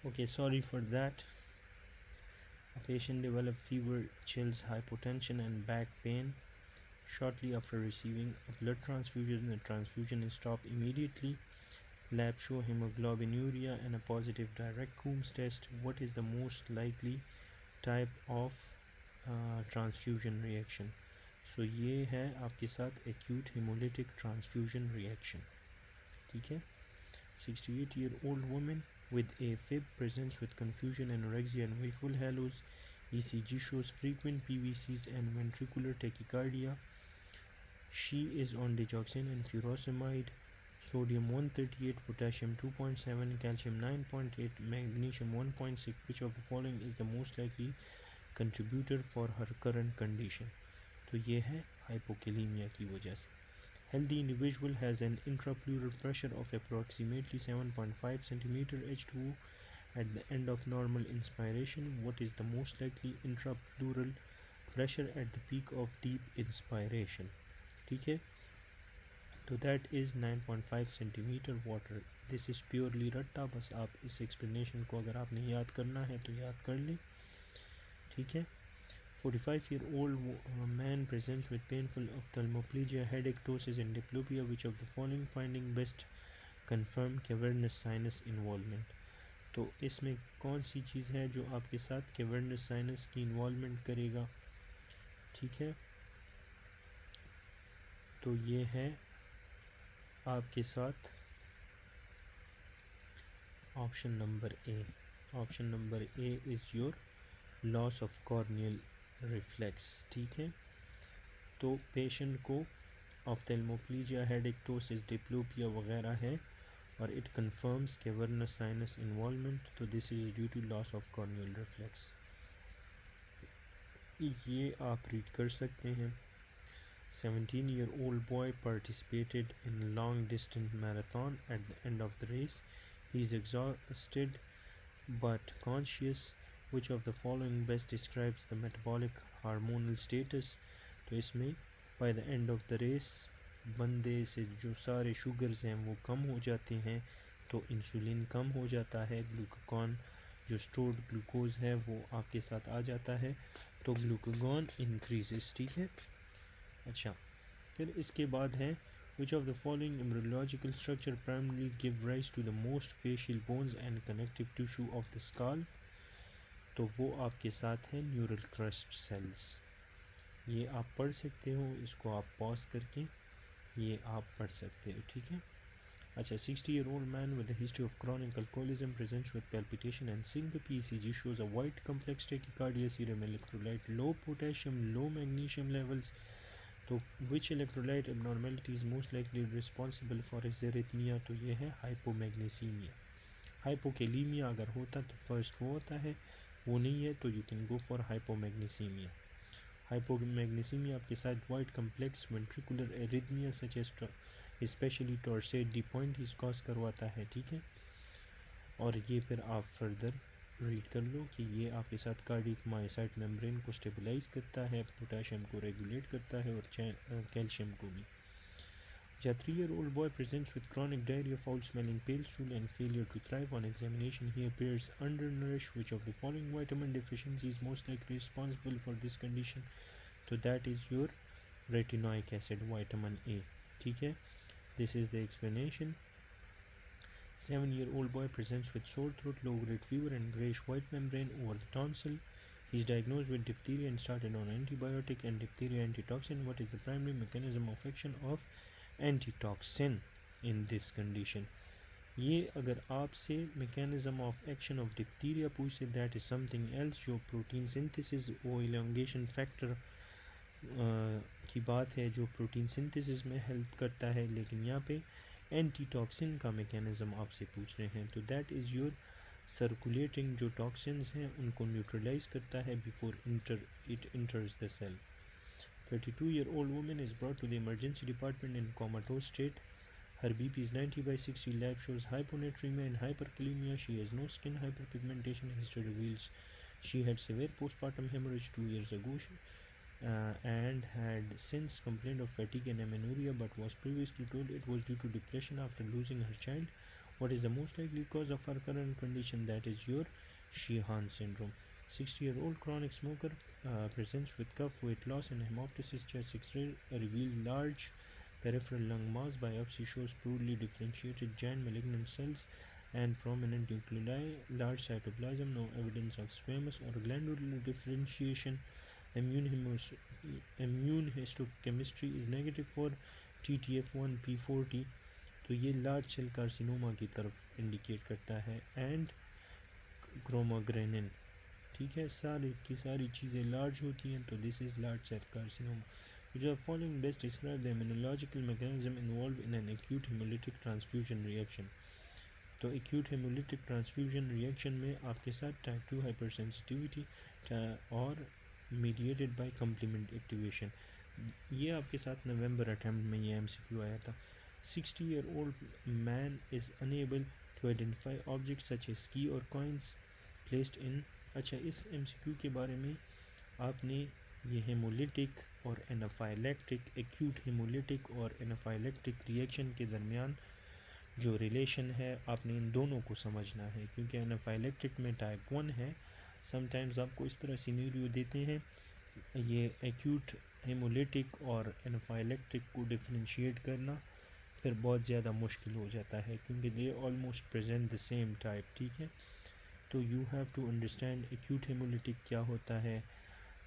Okay, sorry for that. A patient developed fever, chills, hypotension and back pain shortly after receiving a blood transfusion. The transfusion is stopped immediately. Labs show hemoglobinuria and a positive direct Coombs test. What is the most likely type of transfusion reaction? So ये है आपके साथ acute hemolytic transfusion reaction. ठीक है. 68-year-old woman with AFib presents with confusion, anorexia and visual halos. ECG shows frequent PVCs and ventricular tachycardia. She is on digoxin and furosemide. Sodium 138, potassium 2.7, calcium 9.8, magnesium 1.6. Which of the following is the most likely contributor for her current condition? तो ये है hypokalemia की वजह से. Healthy individual has an intrapleural pressure of approximately 7.5 cm H2O at the end of normal inspiration. What is the most likely intrapleural pressure at the peak of deep inspiration? ठीक है, तो that is 9.5 cm water. This is purely रट्टा, बस आप इस explanation को अगर आपने याद करना है तो याद कर लें. ठीक है. 45-year-old man presents with painful ophthalmoplegia, headache, ptosis and diplopia. Which of the following finding best confirm cavernous sinus involvement? तो इसमें कौन सी चीज़ है जो आपके साथ cavernous sinus की involvement करेगा? ठीक है, तो ये है आपके साथ option number A. Option number A is your loss of corneal reflex. ठीक है, तो पेशेंट को ऑफ्थेल्मोप्लीजिया, हेडेक, टोसिस, डिप्लोपिया वगैरह है और it confirms cavernous sinus involvement. तो this is due to loss of corneal reflex. ये आप रीड कर सकते हैं. 17-year-old boy participated in long distance marathon. At the end of the race, he is exhausted but conscious. Which of the following best describes the metabolic hormonal status. तो इसमें by the end of the race बंदे से जो सारे sugars हैं वो कम हो जाते हैं, तो इंसुलिन कम हो जाता है, ग्लूकागॉन जो स्टोर्ड ग्लूकोज है वो आपके साथ आ जाता है, तो ग्लूकागॉन इंक्रीजेस। ठीक है। अच्छा, फिर इसके बाद है which of the following embryological structure primarily give rise to the most facial bones and connective tissue of the skull। तो वो आपके साथ है न्यूरल क्रस्ट सेल्स। ये आप पढ़ सकते हो, इसको आप पॉज करके ये आप पढ़ सकते हो। ठीक है। अच्छा, 60-year-old man with a history of chronic alcoholism presents with palpitation and syncope. ECG shows a white complex tachycardia, serum electrolyte low, potassium low, magnesium levels। तो which electrolyte abnormality is most likely responsible for his arrhythmia? तो ये है hypomagnesemia। hypokalemia अगर होता तो first वो होता है, वो नहीं है तो you can go for hypomagnesemia। hypomagnesemia आपके साथ wide complex ventricular arrhythmia such as especially torsades de pointes इस कॉज करवाता है। ठीक है। और ये फिर आप फर्दर रीड कर लो कि ये आपके साथ कार्डिक मायोसाइट मेम्ब्रेन को स्टेबलाइज करता है, पोटेशियम को रेगुलेट करता है और कैल्शियम को भी। A 3-year-old boy presents with chronic diarrhea, foul smelling, pale stool and failure to thrive. On examination he appears undernourished. Which of the following vitamin deficiency is most likely responsible for this condition? So that is your retinoic acid, vitamin A। ठीक है। This is the explanation। 7-year-old boy presents with sore throat, low-grade fever and grayish-white membrane over the tonsil. He is diagnosed with diphtheria and started on antibiotic and diphtheria antitoxin. What is the primary mechanism of action of antitoxin in this condition? ये अगर आपसे mechanism of action of diphtheria पूछे, that is something else जो protein synthesis वो elongation factor की बात है जो प्रोटीन सिंथेसिस में हेल्प करता है, लेकिन यहाँ पे एंटीटॉक्सिन का मैकेनिज़्म आपसे पूछ रहे हैं। तो दैट इज़ योर सर्कुलेटिंग जो टॉक्सिन्स हैं उनको न्यूट्रलाइज करता है before it enters the cell. 32-year-old woman is brought to the emergency department in comatose state. Her BP is 90/60. Lab shows hyponatremia and hyperkalemia. She has no skin hyperpigmentation. History reveals she had severe postpartum hemorrhage 2 years ago. And had since complained of fatigue and amenorrhea, but was previously told it was due to depression after losing her child. What is the most likely cause of her current condition? That is your Sheehan syndrome. 60-year-old chronic smoker presents with cough, weight loss and hemoptysis. Chest X-ray revealed large peripheral lung mass. Biopsy shows poorly differentiated giant malignant cells and prominent nuclei, large cytoplasm, no evidence of squamous or glandular differentiation. Immune histochemistry is negative for TTF1 P40। तो ये large cell carcinoma की तरफ indicate करता है। And क्रोमोग्रेनिन। ठीक है, सारी की सारी चीज़ें लार्ज होती हैं, तो this is large cell carcinoma. Which of the following best describe the immunological mechanism involved in an acute hemolytic transfusion reaction? तो एक्यूट हेमोलिटिक ट्रांसफ्यूजन रिएक्शन में आपके साथ टाइप 2 हाइपरसेंसिटिविटी और मीडिएटेड बाय कम्प्लीमेंट एक्टिवेशन। ये आपके साथ नवंबर attempt में ये MCQ आया था। 60-year-old man is unable to identify objects such as key or coins placed in। अच्छा, इस MCQ के बारे में आपने ये हेमोलिटिक और एनाफाइलेक्टिक, एक्यूट हेमोलिटिक और एनाफाइलेक्टिक रिएक्शन के दरमियान जो रिलेशन है आपने इन दोनों को समझना है, क्योंकि एनाफाइलेक्टिक में टाइप 1 है। समटाइम्स आपको इस तरह सिनेरियो देते हैं, ये एक्यूट हेमोलिटिक और एनाफाइलेक्टिक को डिफरेंशिएट करना फिर बहुत ज़्यादा मुश्किल हो जाता है, क्योंकि they almost present the same type. ठीक है, तो you have to understand acute haemolytic क्या होता है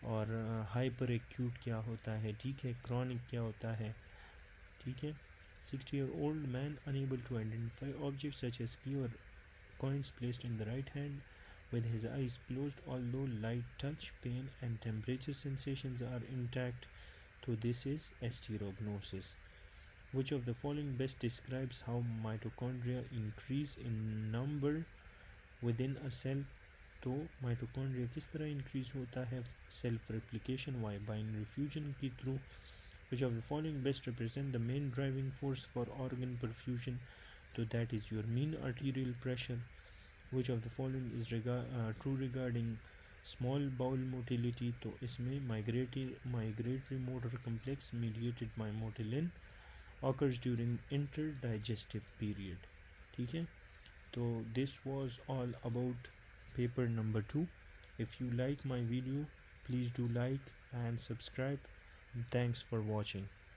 और हाइपर एक्यूट क्या होता है। ठीक है, क्रॉनिक क्या होता है। ठीक है। 60-year-old man unable to identify objects such as key or coins placed in the right hand with his eyes closed, although light touch, pain and temperature sensations are intact. So this is asterognosis. Which of the following best describes how mitochondria increase in number within a cell? तो mitochondria किस तरह increase होता है? Self replication via binary fusion के through. Which of the following best represent the main driving force for organ perfusion? So that is your mean arterial pressure। which of the following is true regarding small bowel motility? तो इसमें migratory motor complex mediated by motilin occurs during interdigestive period. ठीक है, तो this was all about paper number 2. If you like my video, please do like and subscribe, and thanks for watching.